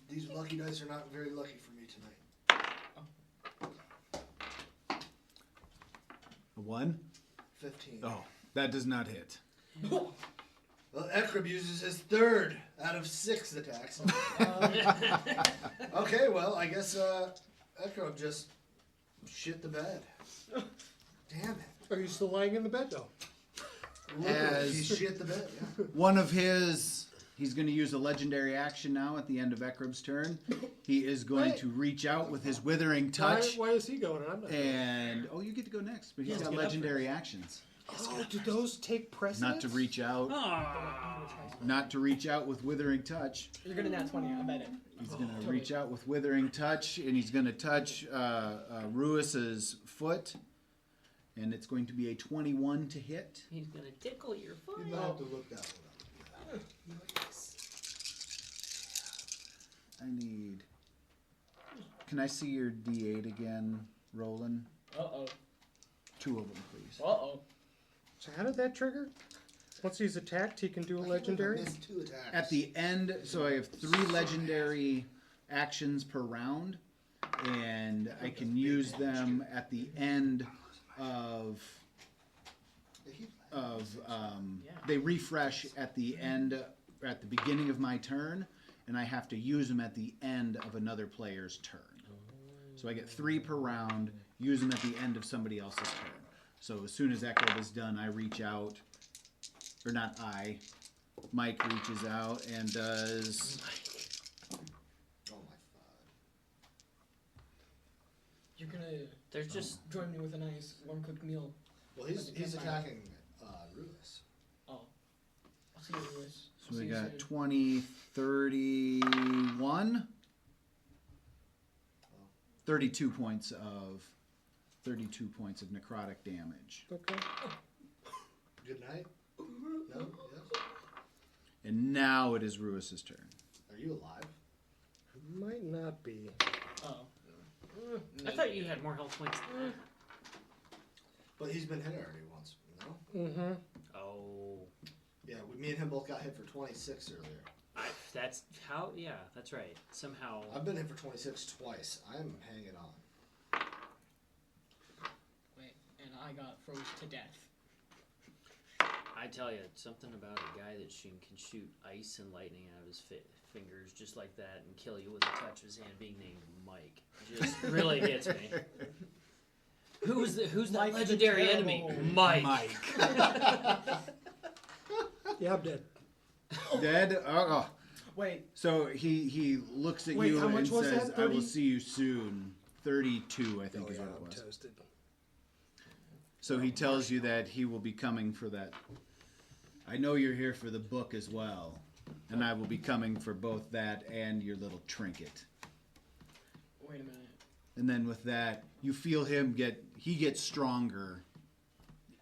These lucky dice are not very lucky for me tonight. A 1? 15. Oh, that does not hit. Well, Ekrab uses his third out of 6 attacks. Okay, well, I guess Ekrab just shit the bed. Damn it. Are you still lying in the bed though? Literally, he shit the bed, yeah. One of his... He's going to use a legendary action now at the end of Ekrab's turn. He is going to reach out with his withering touch. Why is he going and I'm not? And, oh, you get to go next. But he's Yes, got get up legendary actions. Oh, do those take precedence? Not to reach out. Not to reach out with withering touch. You're gonna nat 20. I bet it. He's going to reach out with withering touch, and he's going to touch Ruis's foot. And it's going to be a 21 to hit. He's gonna tickle your foot. You might have to look that one up. I need... Can I see your D8 again, Roland? Uh-oh. 2 of them, please. Uh-oh. So how did that trigger? Once he's attacked, he can do a legendary. I missed 2 attacks. At the end, so I have 3 legendary actions per round, and I can use them at the end of they refresh at the end, at the beginning of my turn, and I have to use them at the end of another player's turn. So I get 3 per round, use them at the end of somebody else's turn. So as soon as Ekrab is done, I reach out, or not I, Mike reaches out and does... Oh my god. You're gonna There's just join me with a nice warm cooked meal. Well, he's attacking Ruis. Oh. I'll see you, Lewis. So we got 20, 31, 32 points of necrotic damage. Okay. Good night. No? Yes? And now it is Ruis's turn. Are you alive? Might not be. Oh. I thought you had more health points than that. But he's been hit already once, no? Mm-hmm. Oh. Yeah, me and him both got hit for 26 earlier. That's how, yeah, that's right. Somehow. I've been hit for 26 twice. I'm hanging on. Wait, and I got froze to death. I tell you, something about a guy that can shoot ice and lightning out of his fingers just like that and kill you with a touch of his hand being named Mike just really gets me. Who's that Mike the legendary enemy? Terrible. Mike. Yeah, I'm dead. Dead? Oh. Wait, So he looks at Wait, you how and much was says, that? I will 30? see you soon. 32, I think Oh is yeah, what it I'm was. toasted. So he tells you that he will be coming for that. I know you're here for the book as well. And I will be coming for both that and your little trinket. wait a minute. And then with that, you feel him he gets stronger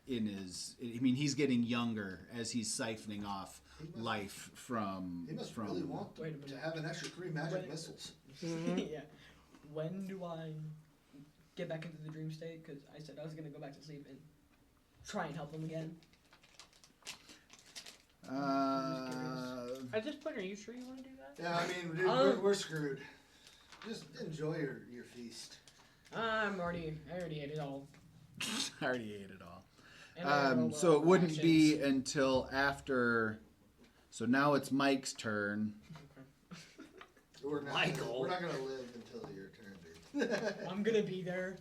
in his, I mean, he's getting younger as he's siphoning off life from... He must really want Wait a minute. to have an extra 3 magic missiles. Yeah. When do I get back into the dream state? Because I said I was going to go back to sleep and try and help them again. At this point, are you sure you want to do that? Yeah, I mean, dude, we're screwed. Just enjoy your feast. I already ate it all. I already ate it all. And I rolled So it wouldn't rations. be until after... So now it's Mike's turn. We're not Michael. We're not gonna live until your turn, dude. I'm going to be there.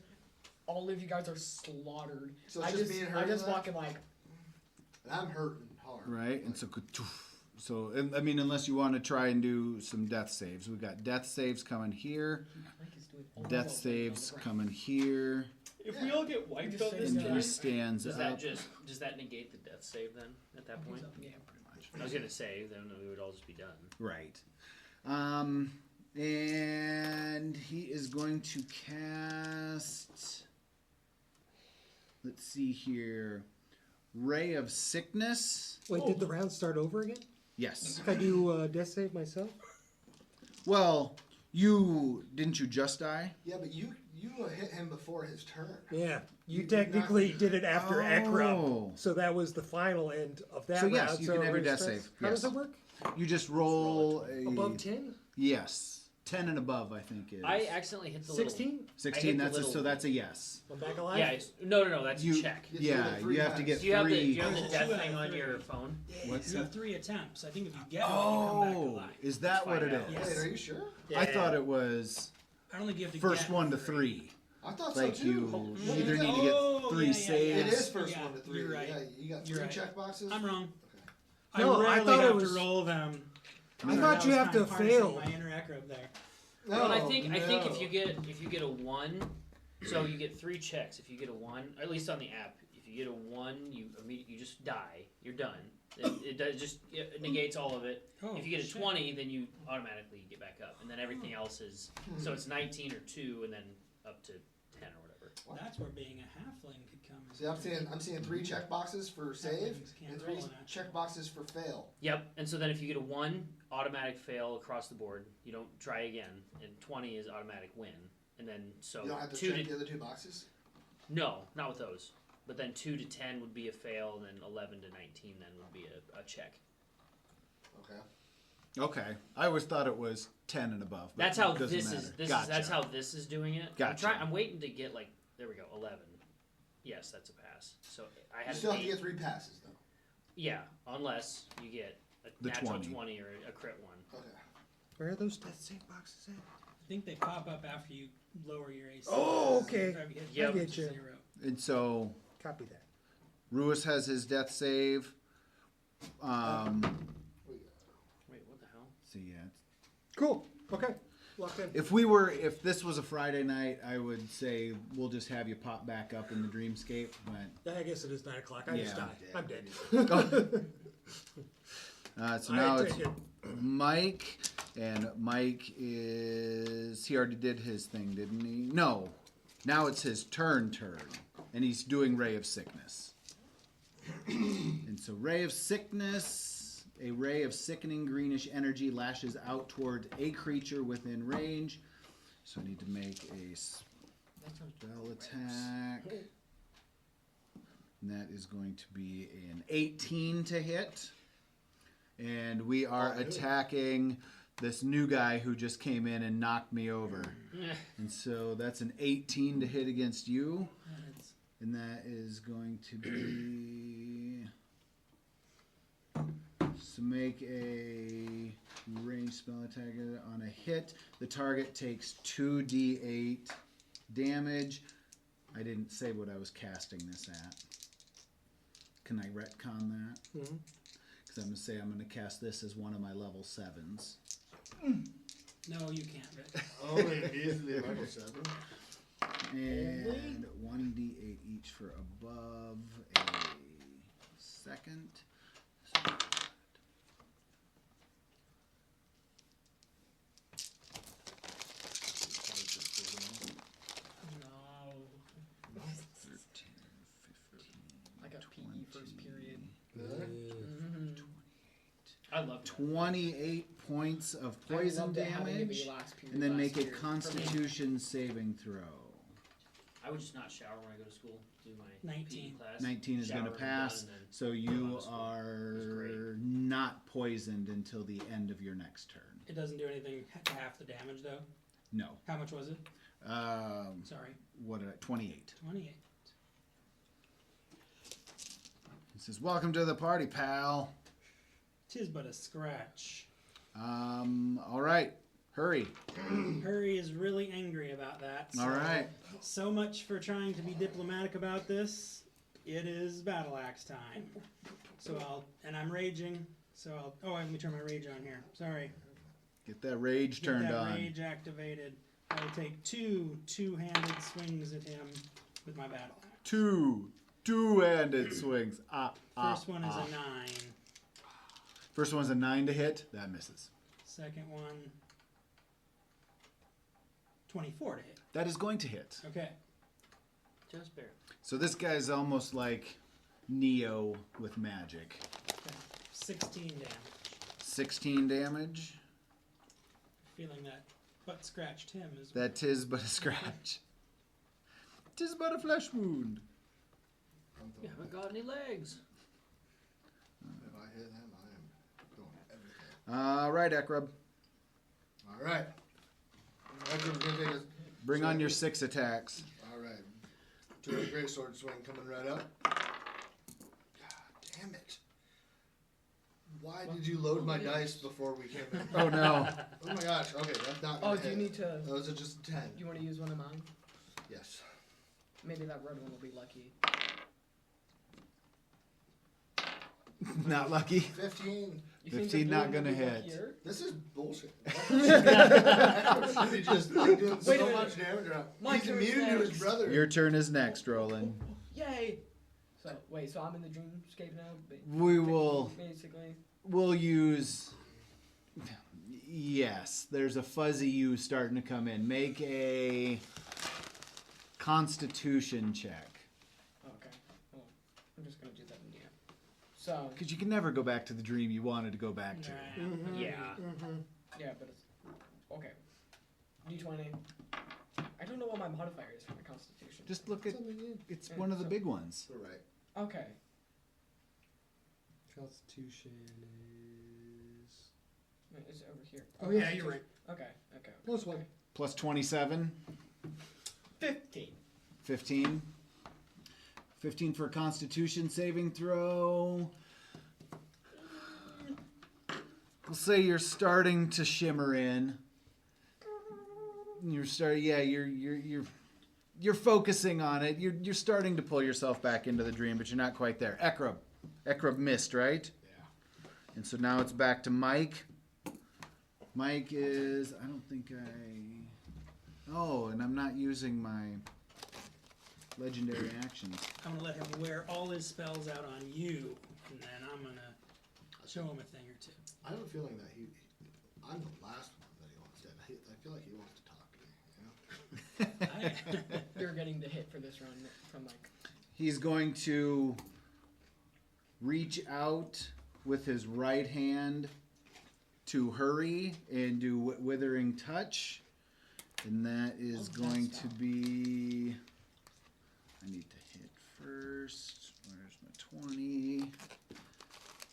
All of you guys are slaughtered. So it's just me and her I just left? walking like... And I'm hurting hard. Right? And so, I mean, unless you want to try and do some death saves. We've got death saves coming here. Mike is doing all Death the saves ground. coming here. If we all get wiped Just on say this And Yeah. he guy, stands does up. does that negate the death save then at that point? Yeah, pretty much. I was gonna say then we would all just be done. Right. And he is going to cast... Let's see here. Ray of Sickness. Wait, did the round start over again? Yes. Can I do death save myself? Well, didn't you just die? Yeah, but you hit him before his turn. Yeah. You You did technically not- did it after Oh. Ekrup. So that was the final end of that So round. yes, you can have your death stress- save. How Yes. does it work? You just roll a... Above 10? Yes. 10 and above, I think, is... I accidentally hit the 16? little. I 16, hit the that's little- so that's a yes. I'm back alive? Yeah, no, that's You, a check. You yeah, have to do it you have to 3 get Do you have the, do 3... you have the Oh, death 2 out thing of on 3. your phone? What's You have that? 3 attempts. I think if you get it, you come back Oh, alive. is that what it find out. is? Yes. Wait, are you sure? I thought it was I don't think you have to first get 1 to 3. I thought Like so too. you Well, either got- need to get Oh, 3 yeah, saves. It yes. is first Yeah, 1 to 3. you're right. Yeah, you got You're 3 right. check boxes. I'm wrong. No, I I rarely thought it have was- to roll them. I thought you was have kinda to parsing fail. My inner Ekrup there. No, Well, I think if no. you get a 1, so you get 3 checks. If you get a 1, at least on the app, if you get a 1, you just die. You're done. It negates all of it. Oh, If you get a shit. 20, then you automatically get back up, and then everything else is so it's 19 or 2, and then up to 10 or whatever. That's where being a halfling could come. See, I'm seeing 3 check boxes for save Halflings can't and roll 3 an action. check boxes for fail. Yep. And so then if you get a 1, automatic fail across the board. You don't try again, and 20 is automatic win. And then so You don't have to 2 check to the other 2 boxes. no, not with those. But then 2 to 10 would be a fail, and then 11 to 19 then would be a check. Okay. Okay. I always thought it was 10 and above. But That's how it doesn't this matter. is. Gotcha. That's how this is doing it. Gotcha. I'm waiting to get there we go 11. Yes, that's a pass. So I You have still have to 8. get 3 passes though. Yeah, unless you get a The natural 20. 20 or a crit 1. Okay. Where are those death save boxes at? I think they pop up after you lower your AC. Oh, okay. Or you hit Yep. I get you. 0. And so Copy that. Ruiz has his death save. Wait, what the hell? So yeah. Cool. Okay. Locked in. If this was a Friday night, I would say we'll just have you pop back up in the Dreamscape. But I guess it is 9 o'clock. I just Yeah. died. I'm dead. so now I it's take it. Mike, and Mike he already did his thing, didn't he? No. Now it's his turn, and he's doing Ray of Sickness. And so Ray of Sickness, a ray of sickening greenish energy lashes out toward a creature within range. So I need to make a spell attack. And that is going to be an 18 to hit. And we are attacking this new guy who just came in and knocked me over. And so that's an 18 to hit against you. And that is going to be... So make a ranged spell attack on a hit. The target takes 2d8 damage. I didn't say what I was casting this at. Can I retcon that? Mhm. Because I'm going to say I'm going to cast this as one of my level 7s. No, you can't. Right? Oh, it is the level 7. And 1d8 each for above a second. love that. 28 points of poison I loved it having it be damage, last period and then make last a year. Constitution saving throw. I would just not shower when I go to school. Do my 19. PE class. 19 is going to shower when I'm pass, done, and then so go you on to school. are not poisoned until the end of your next turn. It doesn't do anything to half the damage, though. No. How much was it? Sorry. What did I, 28. 28. He says, "Welcome to the party, pal." 'Tis but a scratch. All right. Hurry. Hurry is really angry about that. All right. So much for trying to be diplomatic about this. It is battle axe time. So I'm raging. So let me turn my rage on here. Sorry. Get that rage Get turned that on. rage activated. I will take two-handed swings at him with my battle axe. Two-handed swings. First one is a 9. First one's a 9 to hit. That misses. Second one, 24 to hit. That is going to hit. Okay. Just barely. So this guy's almost like Neo with magic. Okay. 16 damage. 16 damage. Feeling that butt scratched him as That tis but a scratch. Tis but a flesh wound. You haven't got any legs. If I hit him, I am doing everything. All right, Ekrub. All right. Ekrub's gonna take his. Bring on your 6 attacks. All right. 2 great sword swing coming right up. God damn it! Why did you load my dice before we came in? Oh no. Oh my gosh. Okay, that's not. Oh, Gonna do you hit. need to? Those are just 10. You want to use one of mine? Yes. Maybe that red one will be lucky. Not lucky. 15. You think 15 the not blue will gonna be hit. luckier? This is bullshit. Ekrub should be just like doing Wait so a minute. much damage. My He's turn's immune to his next. brother. Your turn is next, Roland. Yay! So wait, so I'm in the dreamscape now. We will. Basically. We'll use. Yes, there's a fuzzy U starting to come in. Make a Constitution check. Okay. Well, I'm just gonna do that in the end. So. Because you can never go back to the dream you wanted to go back to. Nah. Yeah. Yeah, but it's okay. D20. I don't know what my modifier is for my Constitution. Just look at. It's Yeah, one of the so- big ones. We're right. Okay. Constitution is Wait, it's over here. Oh, yeah, you're right. Okay. Okay. plus 1. Plus 27. 15. 15. 15 for a Constitution saving throw. We'll say you're starting to shimmer in. You're focusing on it. You're starting to pull yourself back into the dream, but you're not quite there. Ekrub missed, right? Yeah. And so now it's back to Mike. Mike is. I don't think I. Oh, and I'm not using my legendary actions. I'm gonna let him wear all his spells out on you, and then I'm gonna show him a thing or two. I have a feeling that I'm the last one that he wants dead. I feel like he wants to talk to me. You know? You're getting the hit for this run from like. He's going to reach out with his right hand to Hurey and do Withering Touch. And that is going to be... I need to hit first. Where's my 20?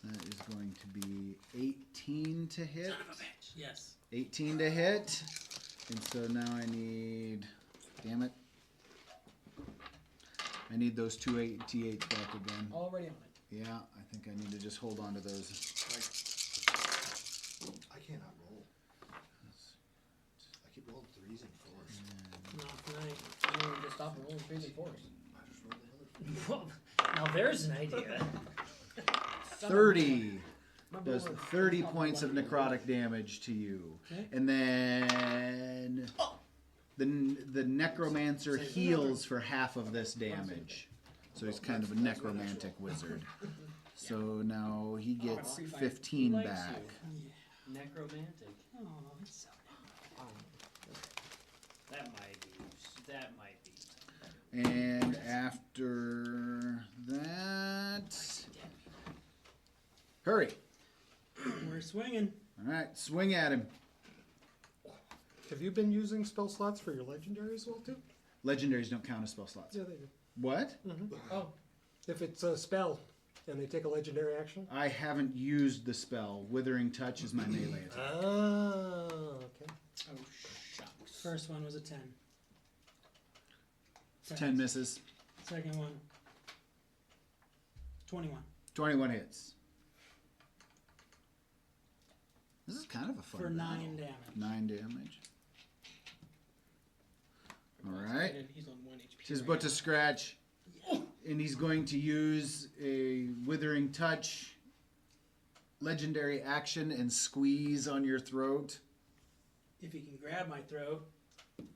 That is going to be 18 to hit. Son of a bitch. Yes. 18 to hit. And so now I need... Damn it. I need those 2 8d8s back again. Already on it. Yeah, I think I need to just hold on to those. I cannot roll. I keep rolling 3s and 4s. Not tonight. You know, just stop rolling 3s and 4s. I just rolled the other 4s. Well, now there's an idea. 30 My does roller- 30 top points of left. necrotic damage to you. Okay. And then the necromancer heals for half of this damage. So he's kind of a necromantic wizard. So now he gets 15 likes back. Necromantic. Oh, that's so That might be. And after that... Hurry. Where's swinging. All right, swing at him. Have you been using spell slots for your legendary as well too? Legendaries don't count as spell slots. Yeah, they do. What? Oh, If it's a spell and they take a legendary action. I haven't used the spell. Withering Touch is my melee attack. Oh, okay. oh shucks. First one was a 10. 10 misses. Second one, 21. 21 hits. This is kind of a fun For 9 battle. damage. 9 damage. All And right. he's on 1 HP. He's right about to now. scratch, and he's going to use a Withering Touch legendary action and squeeze on your throat. If he can grab my throat.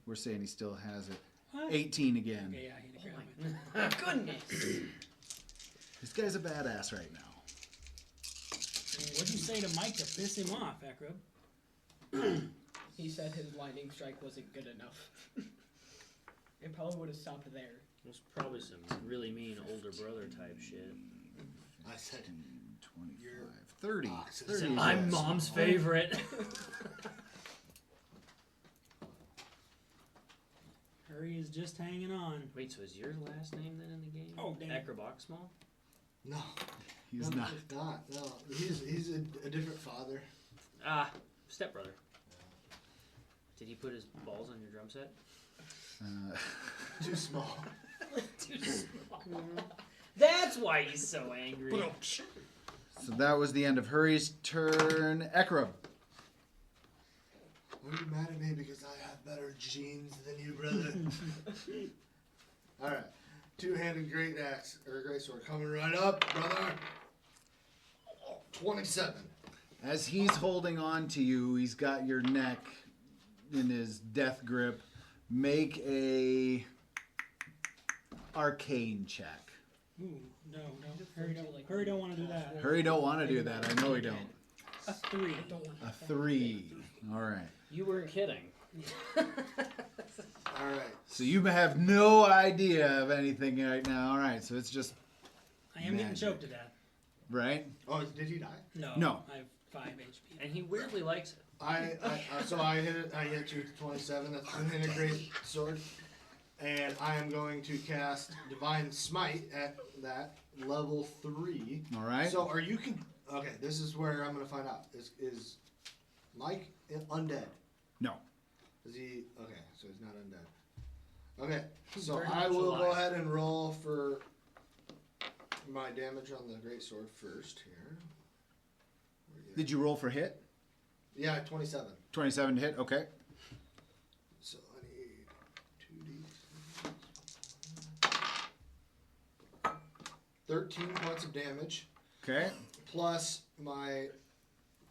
We're saying he still has it. What? 18 again. Okay, yeah, he Oh can grab my throat. my goodness. This guy's a badass right now. What'd you say to Mike to piss him off, Acrob? He said his lightning strike wasn't good enough. It probably would have stopped there. There's probably some really mean older brother type shit. I said 25, 30. boxes. 30 I'm hits. mom's favorite. Hurry is just hanging on. Wait, so is your last name then in the game? Oh, damn. Acroboxmal? No, He's no, not. it's not. No, he's a different father. Ah, stepbrother. Did he put his balls on your drum set? Too small. Too small. That's why he's so angry. So that was the end of Hurry's turn. Ekram. Are you mad at me because I have better genes than you, brother? Alright. Two-handed great axe, or great sword, coming right up, brother. 27. As he's holding on to you, he's got your neck in his death grip. Make a arcane check. Ooh, no. Hurry don't want to do that. Hurry don't want to do that. I know he don't. A 3. A 3. All right. You weren't kidding. Alright. So you have no idea of anything right now. All right. So it's just I am getting Magic. choked to death. right. Oh, did he die? No. I have 5 HP. And he weirdly likes it. So I hit it. I hit you with 27. That's two-handed great sword, and I am going to cast Divine Smite at that level 3. All right. So are you okay? This is where I'm gonna find out. Is Mike undead? No. Is he okay? So he's not undead. Okay. So very I much will go alive. ahead and roll for my damage on the great sword first here. Did you roll for hit? Yeah, 27. 27 to hit. Okay. So I need 2d. 13 points of damage, Okay. plus my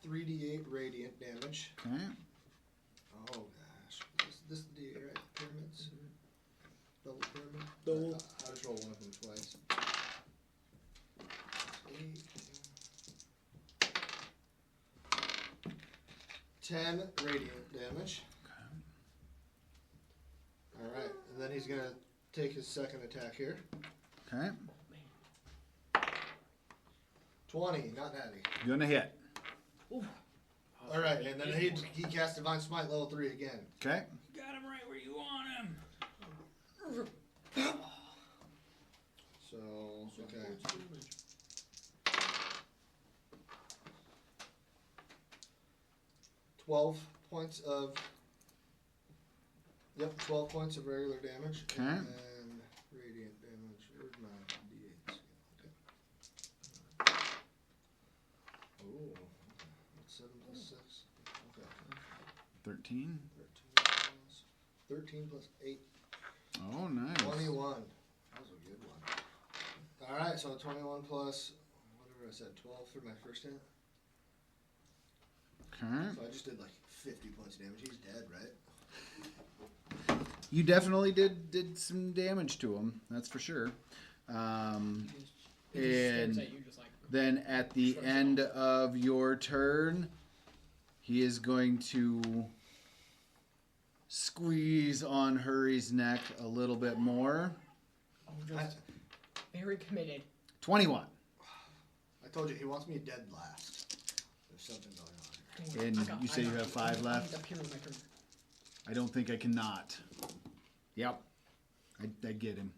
3d8 radiant damage. Okay. Oh gosh. This is the D8, right? Pyramids? Double pyramid? Double. I'll just roll one of them twice. 8. 10 radiant damage. Alright, and then he's gonna take his second attack here. Okay. 20, not natty. Gonna hit. Alright, and then he cast Divine Smite level 3 again. Okay. You got him right where you want him. So, okay. 12 points of. Yep, 12 points of regular damage. Okay. And radiant damage. Where's my d8s? Okay. Oh, that's 7 plus 6. Okay. 13. 13 plus 8. Oh, nice. 21. That was a good one. Alright, so 21 plus whatever I said, 12 for my first hit. Okay. So I just did like 50 points of damage. He's dead, right? You definitely did some damage to him. That's for sure. He just And stares at you just like. then at the end of your turn, he is going to squeeze on Hurry's neck a little bit more. Oh, just very committed. 21. I told you he wants me dead last. There's something going on And I got- you say I you got have 5 I need left? up here with my turn. I don't think I cannot. Yep. I get him.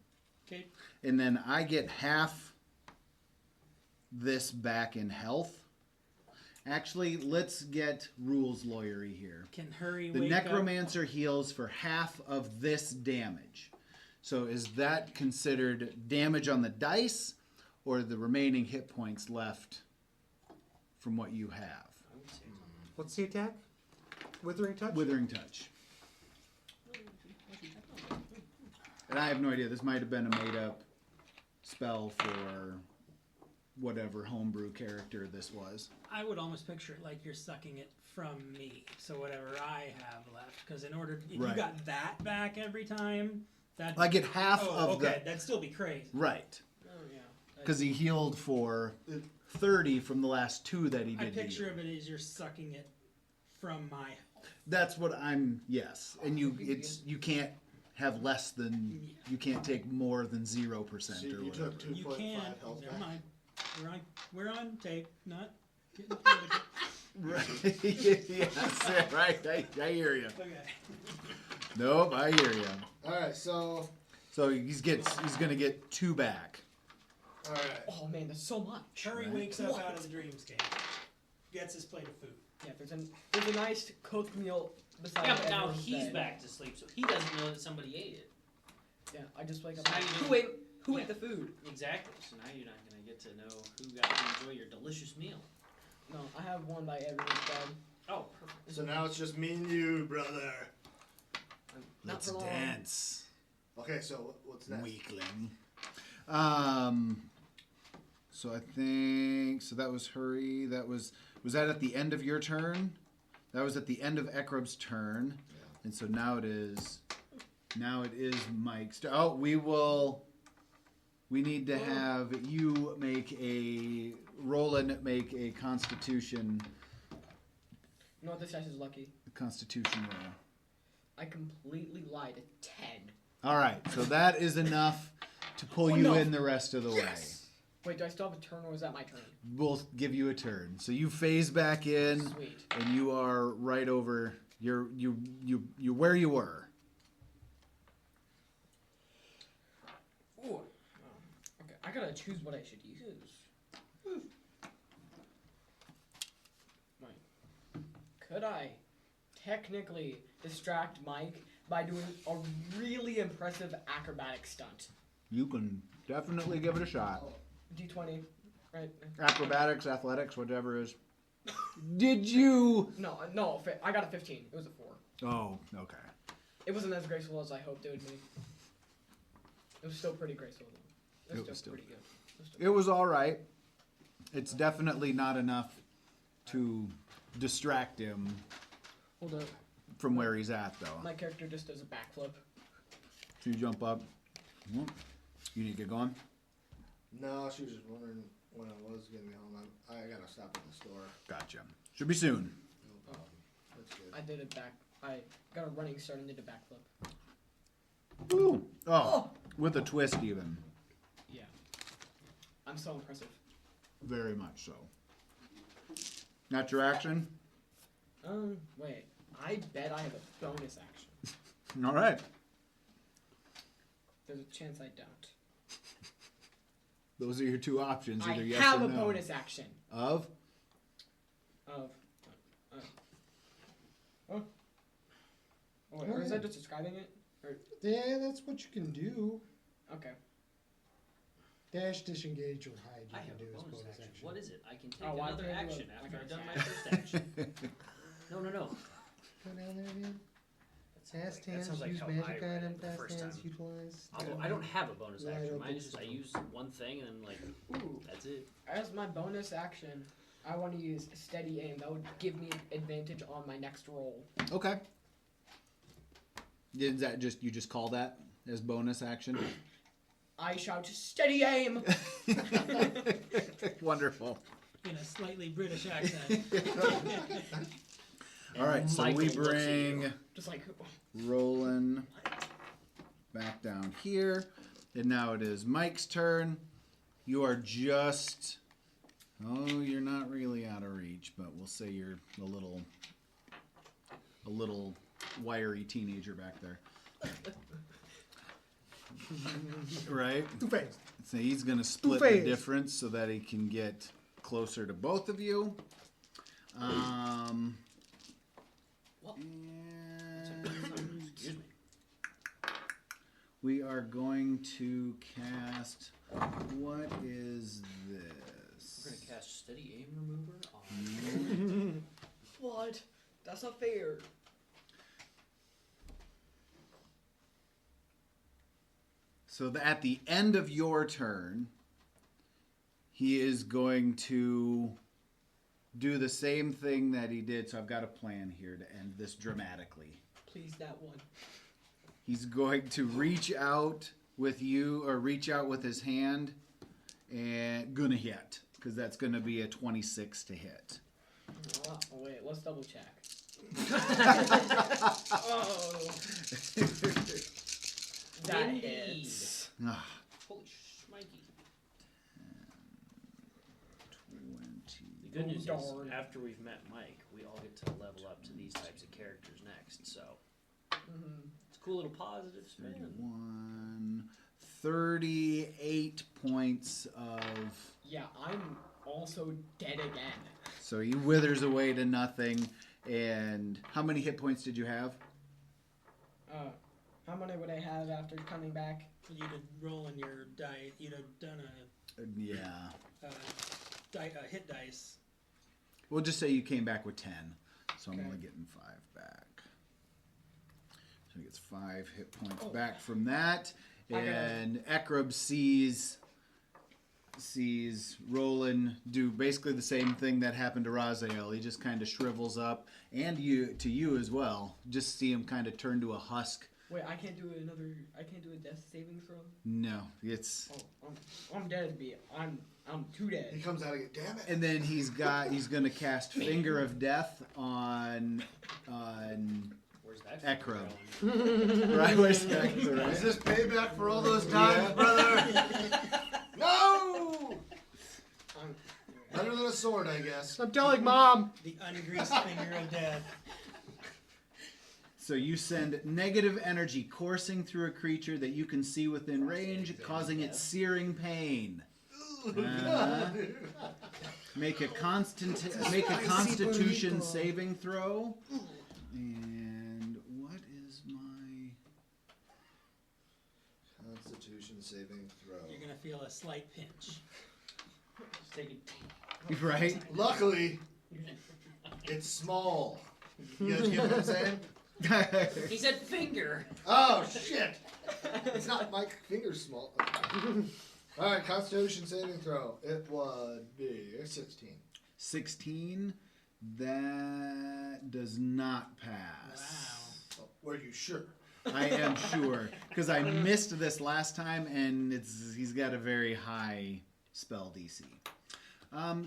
Okay. And then I get half this back in health. Actually, let's get rules lawyery here. Can Hurry The wake necromancer heals for half of this damage. So is that considered damage on the dice or the remaining hit points left from what you have? I would say it's What's the attack? Withering touch? Withering touch. And I have no idea. This might have been a made-up spell for whatever homebrew character this was. I would almost picture it like you're sucking it from me. So whatever I have left, because in order, if Right. you got that back every time, that I get half of okay, the... that'd still be crazy. Right. Oh yeah. Because he healed for 30 from the last 2 that he I did picture heal. of it as you're sucking it from my health. That's what I'm... Yes. And you can't have less than... You can't take more than 0% So or you whatever. took You 2.5 can. health Never back. mind. We're on tape, not getting political. Right. Yes, right. I hear you. Okay. Nope, I hear you. Alright, so. So he's gonna get 2 back. Alright. Oh man, that's so much. Hurry Right. wakes up out of the dreamscape, gets his plate of food. Yeah, there's a nice cooked meal beside Yeah, but now everyone's he's bed. back to sleep, so he doesn't know that somebody ate it. Yeah, I just wake up. So now Like, you who ate the food? Exactly. So now you're not going to get to know who got to enjoy your delicious meal. No, I have one by everyone's bed. Oh, perfect. So now it's just me and you, brother. Not Let's for long. dance, Okay, so what's next? weakling. So I think that was Hurry. Was that at the end of your turn? That was at the end of Ekrub's turn, and so now it is Mike's turn. Oh, we need to have you Roland make a Constitution You know what this dice is lucky? roll. I completely lied. 10. All right, so that is enough to pull Oh, you no. in the rest of the way. Wait, do I still have a turn or is that my turn? We'll give you a turn. So you phase back in, Sweet. and you are right over. You're where you were. Ooh. Oh, okay, I gotta choose what I should use. Wait. Could I technically distract Mike by doing a really impressive acrobatic stunt? You can definitely give it a shot. D20, right? Acrobatics, athletics, whatever it is. Did you? No, I got a 15. It was a 4. Oh, okay. It wasn't as graceful as I hoped it would be. It was still pretty graceful though. It was still pretty good. It was all right. It's definitely not enough to distract him Hold up. from where he's at, though. My character just does a backflip. So you jump up. You need to get going. No, she was just wondering when I was getting home. I gotta stop at the store. Gotcha. Should be soon. No problem. That's good. I did a back. I got a running start and did a backflip. Ooh. Oh, with a twist even. Yeah. I'm so impressive. Very much so. That's your action? Wait. I bet I have a bonus action. All right. There's a chance I don't. Those are your 2 options. I Either yes have or a no. bonus action. Of? Oh, wait, or is that just describing it? Or, Yeah, that's what you can do. okay. Dash, disengage, or hide. You I can have do a as bonus bonus action. action. What is it? I can take Oh, why another can't I do action it? after Okay. I've done my first action. No. Go down there again. Past That hands, sounds like use how magic I read item, it the past first hands, time. utilize. Although I don't have a bonus Right, action. I Mine is just I think so. use one thing and then like Ooh. that's it. As my bonus action, I want to use steady aim. That would give me advantage on my next roll. Okay. Is that you just call that as bonus action? I shout steady aim. Wonderful. In a slightly British accent. All right, so Michael we looks at bring you. Just like Roland back down here, and now it is Mike's turn. You are just Oh, you're not really out of reach, but we'll say you're a little wiry teenager back there. Right? Two-faced. So he's going to split the Two-faced. difference so that he can get closer to both of you. And Excuse me. we are going to cast. What is this? We're gonna cast steady aim remover on. What? That's not fair. So at the end of your turn, he is going to do the same thing that he did. So I've got a plan here to end this dramatically. Please, that one. He's going to reach out with you, or reach out with his hand, and gonna hit, because that's gonna be a 26 to hit. Oh, wait, let's double check. Oh. That Indeed. hits. Ah, Holy shmikey. 20. The good news is, darn. after we've met Mike, we all get to level up to these types of characters next. So it's a cool little positive spin. 31, 38 points of. Yeah, I'm also dead again. So he withers away to nothing. And how many hit points did you have? How many would I have after coming back? You'd have rolling your die. You'd have done Yeah. a hit dice. We'll just say you came back with 10. So I'm Okay. only getting 5 back. So he gets 5 hit points back from that. And Ekrub sees Roland do basically the same thing that happened to Raziel. He just kind of shrivels up, and you as well. Just see him kind of turn to a husk. Wait, I can't do a death saving throw? No, it's. Oh, I'm dead, B. I'm too He dead. comes out again. Damn it! And then he's gonna cast Finger of Death on Where's that Ekrub. going? right. Where's that? Is Right? this payback for all those times, brother? No! Better than a sword, I guess. I'm telling Mom. The ungreased finger of death. So you send negative energy coursing through a creature that you can see within range, causing it searing pain. Make a Constitution saving throw. And what is my Constitution saving throw. You're gonna feel a slight pinch. Just take it. right? Luckily, it's small. You guys get what I'm saying? He said finger. Oh, shit! It's not my finger's small. Alright, Constitution saving throw. It would be 16. 16. That does not pass. Wow. Oh, were you sure? I am sure, because I missed this last time, and he's got a very high spell DC.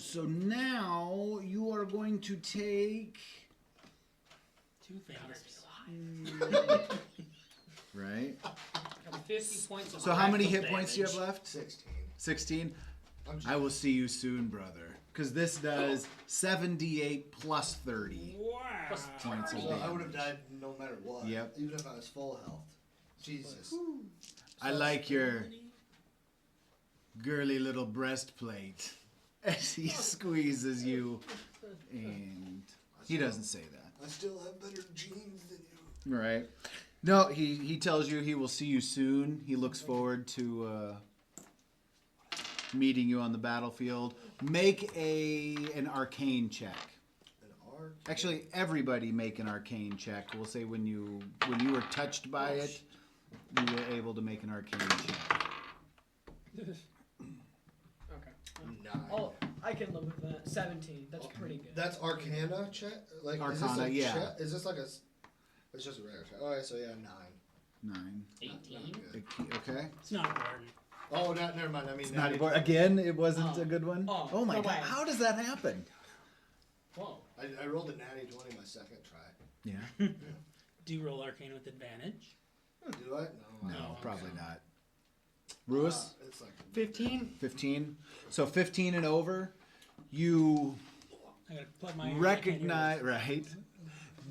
So now you are going to take 2 fingers. right. 50 points of So how many practical hit points do you have damage. left? 16. 16. I'm just, I will see you soon, brother. Because this does 78 plus 30 Wow. points of well, I damage. would have died no matter what. Yep. Even if I was full health. Jesus. I like your girly little breastplate as he squeezes you, and he doesn't say that. I still have better genes than you. Right. No, he tells you he will see you soon. He looks forward to meeting you on the battlefield. Make an arcane check. An arc. Actually, everybody make an arcane check. We'll say when you were touched by it, you were able to make an arcane check. Okay. 9. Oh, I can live with that. 17. That's pretty good. That's Arcana check? Like, is Arcana, this a yeah. check? Is this like a... It's just a regular check. Alright, so yeah, 9. 9. 18. Good. Okay. It's not important. Oh, never mind. I mean, It's not important. Again, it wasn't Oh. a good one. Oh, my no god! way. How does that happen? Whoa. I rolled a natty 20 my second try. Yeah. Do you roll arcane with advantage? Do I? No. No, probably not. Ruis, It's like 15. 15. So 15 and over. you I gotta plug my ear. recognize, right?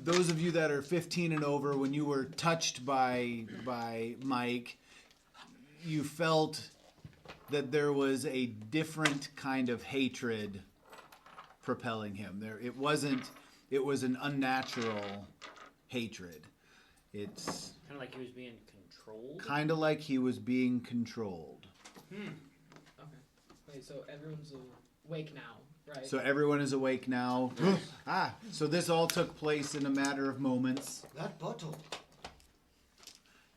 Those of you that are 15 and over, when you were touched by Mike, you felt that there was a different kind of hatred propelling him. It was an unnatural hatred. It's Kind of like he was being controlled. kind of like he was being controlled. Okay. Wait, so everyone's awake now, right? So everyone is awake now. So this all took place in a matter of moments. That bottle.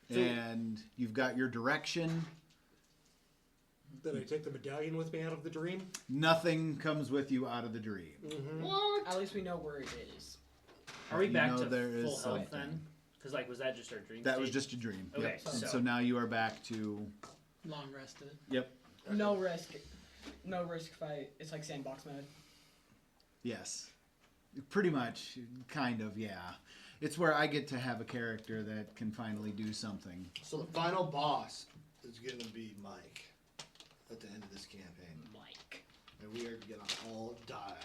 And you've got your direction. Did I take the medallion with me out of the dream? Nothing comes with you out of the dream. What? At least we know where it is. Are we You back know to there is full health something. then? Because like, was that just our dream? That was state? just a dream. Okay, Yep. And so- so now you are back to. Long rested. Yep. No risk. No risk fight. It's like sandbox mode. Yes. Pretty much. Kind of. Yeah. It's where I get to have a character that can finally do something. So the final boss is gonna be Mike at the end of this campaign, Mike. and we are gonna all die.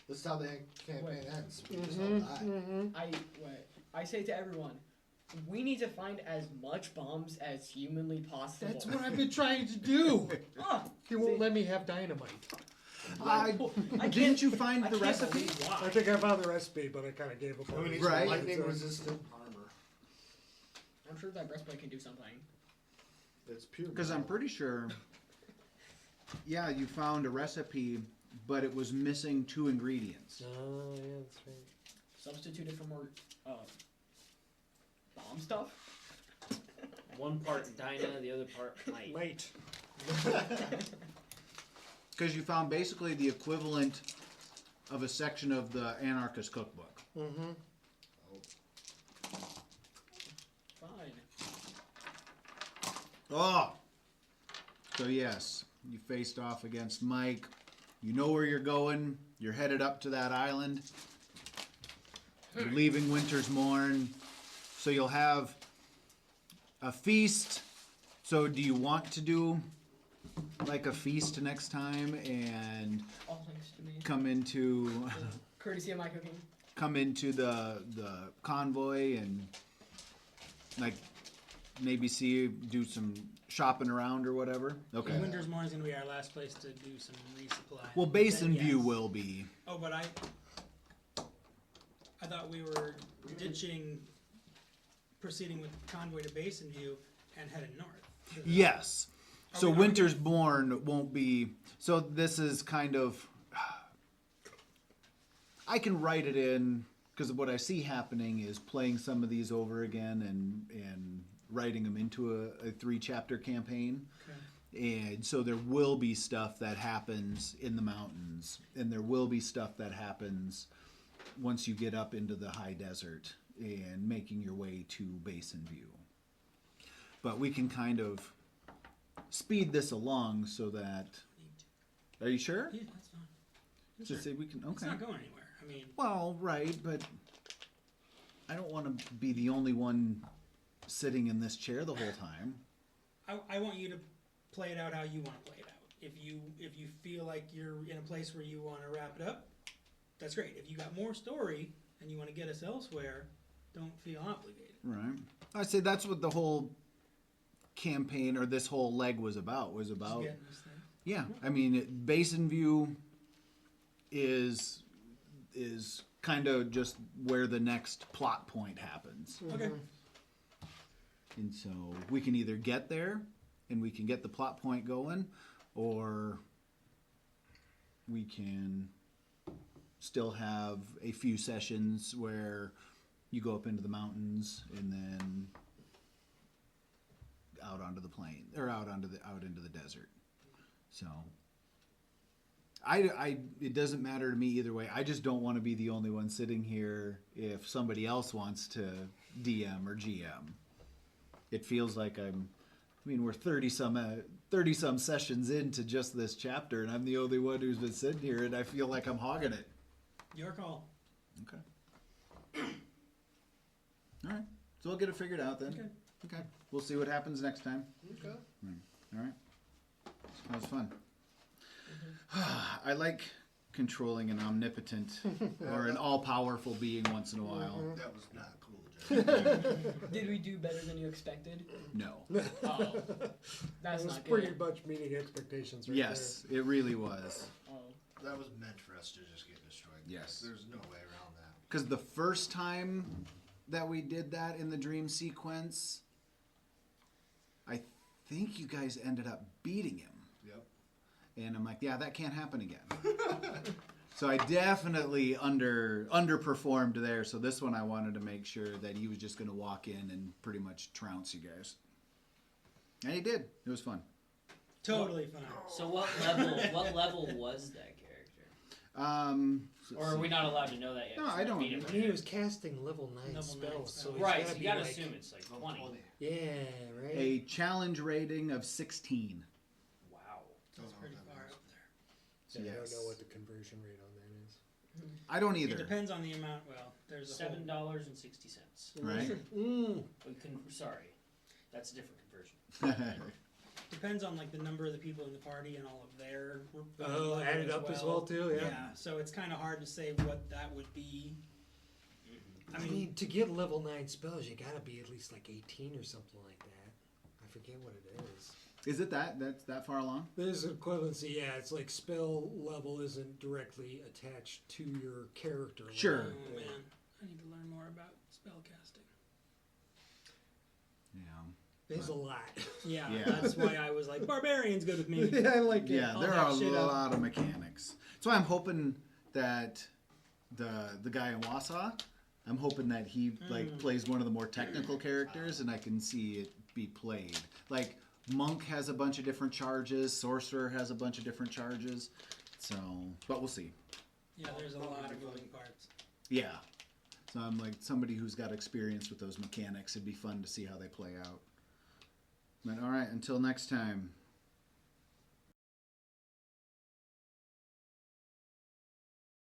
This is how the campaign Wait. ends. We just all die. I say to everyone, we need to find as much bombs as humanly possible. That's what I've been trying to do. Ah, He won't let me have dynamite. Didn't you find I the can't recipe? believe I why. think I found the recipe, but I kind of gave up on We need it. Right. some lightning-resistant armor. I'm sure that breastplate can do something. That's pure. Because I'm pretty sure. Yeah, you found a recipe, but it was missing 2 ingredients. Oh, yeah, that's right. Substitute it for more bomb stuff. One part Dinah, the other part Mike. Might. Because you found basically the equivalent of a section of the Anarchist Cookbook. Mm-hmm. Fine. Oh! So yes, you faced off against Mike. You know where you're going. You're headed up to that island. You're leaving Winter's Morn. So you'll have a feast. So do you want to do like a feast next time and All thanks to me. come into Courtesy of my cooking. the convoy and like maybe do some shopping around or whatever? Okay. Winter's Morn is gonna be our last place to do some resupply. Well, Basin Then View yes. will be. Oh, but I thought we were ditching, proceeding with convoy to Basin View and heading north. Yes. So Are we Winter's Born won't be. So this is kind of. I can write it in because what I see happening is playing some of these over again and writing them into a 3-chapter campaign. Okay. And so there will be stuff that happens in the mountains, and there will be stuff that happens once you get up into the high desert and making your way to Basin View. But we can kind of speed this along so that. Are you sure? Yeah, that's fine. That's Just sure. say we can. It's Okay. not going anywhere. I mean, Well, right, but I don't want to be the only one sitting in this chair the whole time. I want you to play it out how you want to play it out. If you feel like you're in a place where you want to wrap it up, that's great. If you got more story and you want to get us elsewhere, don't feel obligated. Right. I say that's what the whole campaign or this whole leg was about. Just getting this thing. Yeah, I mean, Basin View is kind of just where the next plot point happens. Okay. And so we can either get there and we can get the plot point going, or we can still have a few sessions where you go up into the mountains and then out onto the plain or out into the desert. So it doesn't matter to me either way. I just don't want to be the only one sitting here if somebody else wants to DM or GM. It feels like we're 30 some sessions into just this chapter, and I'm the only one who's been sitting here, and I feel like I'm hogging it. Your call. Okay. All right. So we'll get it figured out then. Okay. Okay. We'll see what happens next time. Okay. All right. That was fun. I like controlling an omnipotent or an all-powerful being once in a while. That was not cool, John. Did we do better than you expected? No. Oh, that's It was not pretty good. much meeting expectations right Yes, it really was. Oh. That was meant for us to just get destroyed. Yes. There's no way around that. Because the first time that we did that in the dream sequence, I think you guys ended up beating him. Yep. And I'm like, yeah, that can't happen again. So I definitely underperformed there. So this one I wanted to make sure that he was just going to walk in and pretty much trounce you guys. And he did. It was fun. Totally fine. So what level was that character? Or are we not allowed to know that yet? No, 'Cause I don't. beat him there. right He now. was casting level 9 Level 9 spells, so spells. he's Right, gotta so be you gotta like, assume it's like 20. Yeah, right. A challenge rating of 16. Wow. That's pretty far up there. Yeah, I Yes. don't know what the conversion rate on that is. I don't It either. depends on the amount. Well, there's a whole... $7.60. Right? Sorry, that's a different conversion. Depends on like the number of the people in the party and all of their. Oh, level added up as well too. Yeah. So it's kind of hard to say what that would be. I mean, to get level 9 spells, you gotta be at least like 18 or something like that. I forget what it is. Is it that's that far along? There's an equivalency, yeah. It's like spell level isn't directly attached to your character level. Sure. Oh man, I need to learn more about spellcasting. Yeah. There's a lot. Yeah, Yeah. that's why I was like, barbarian's good with me. yeah, I like it. Yeah, all there that are a shit up. lot of mechanics. So I'm hoping that the guy in Wausau, I'm hoping that he like plays one of the more technical characters, and I can see it be played. Like Monk has a bunch of different charges, Sorcerer has a bunch of different charges. So, but we'll see. Yeah, there's a lot of moving parts. Yeah. So I'm like somebody who's got experience with those mechanics. It'd be fun to see how they play out. But all right, until next time.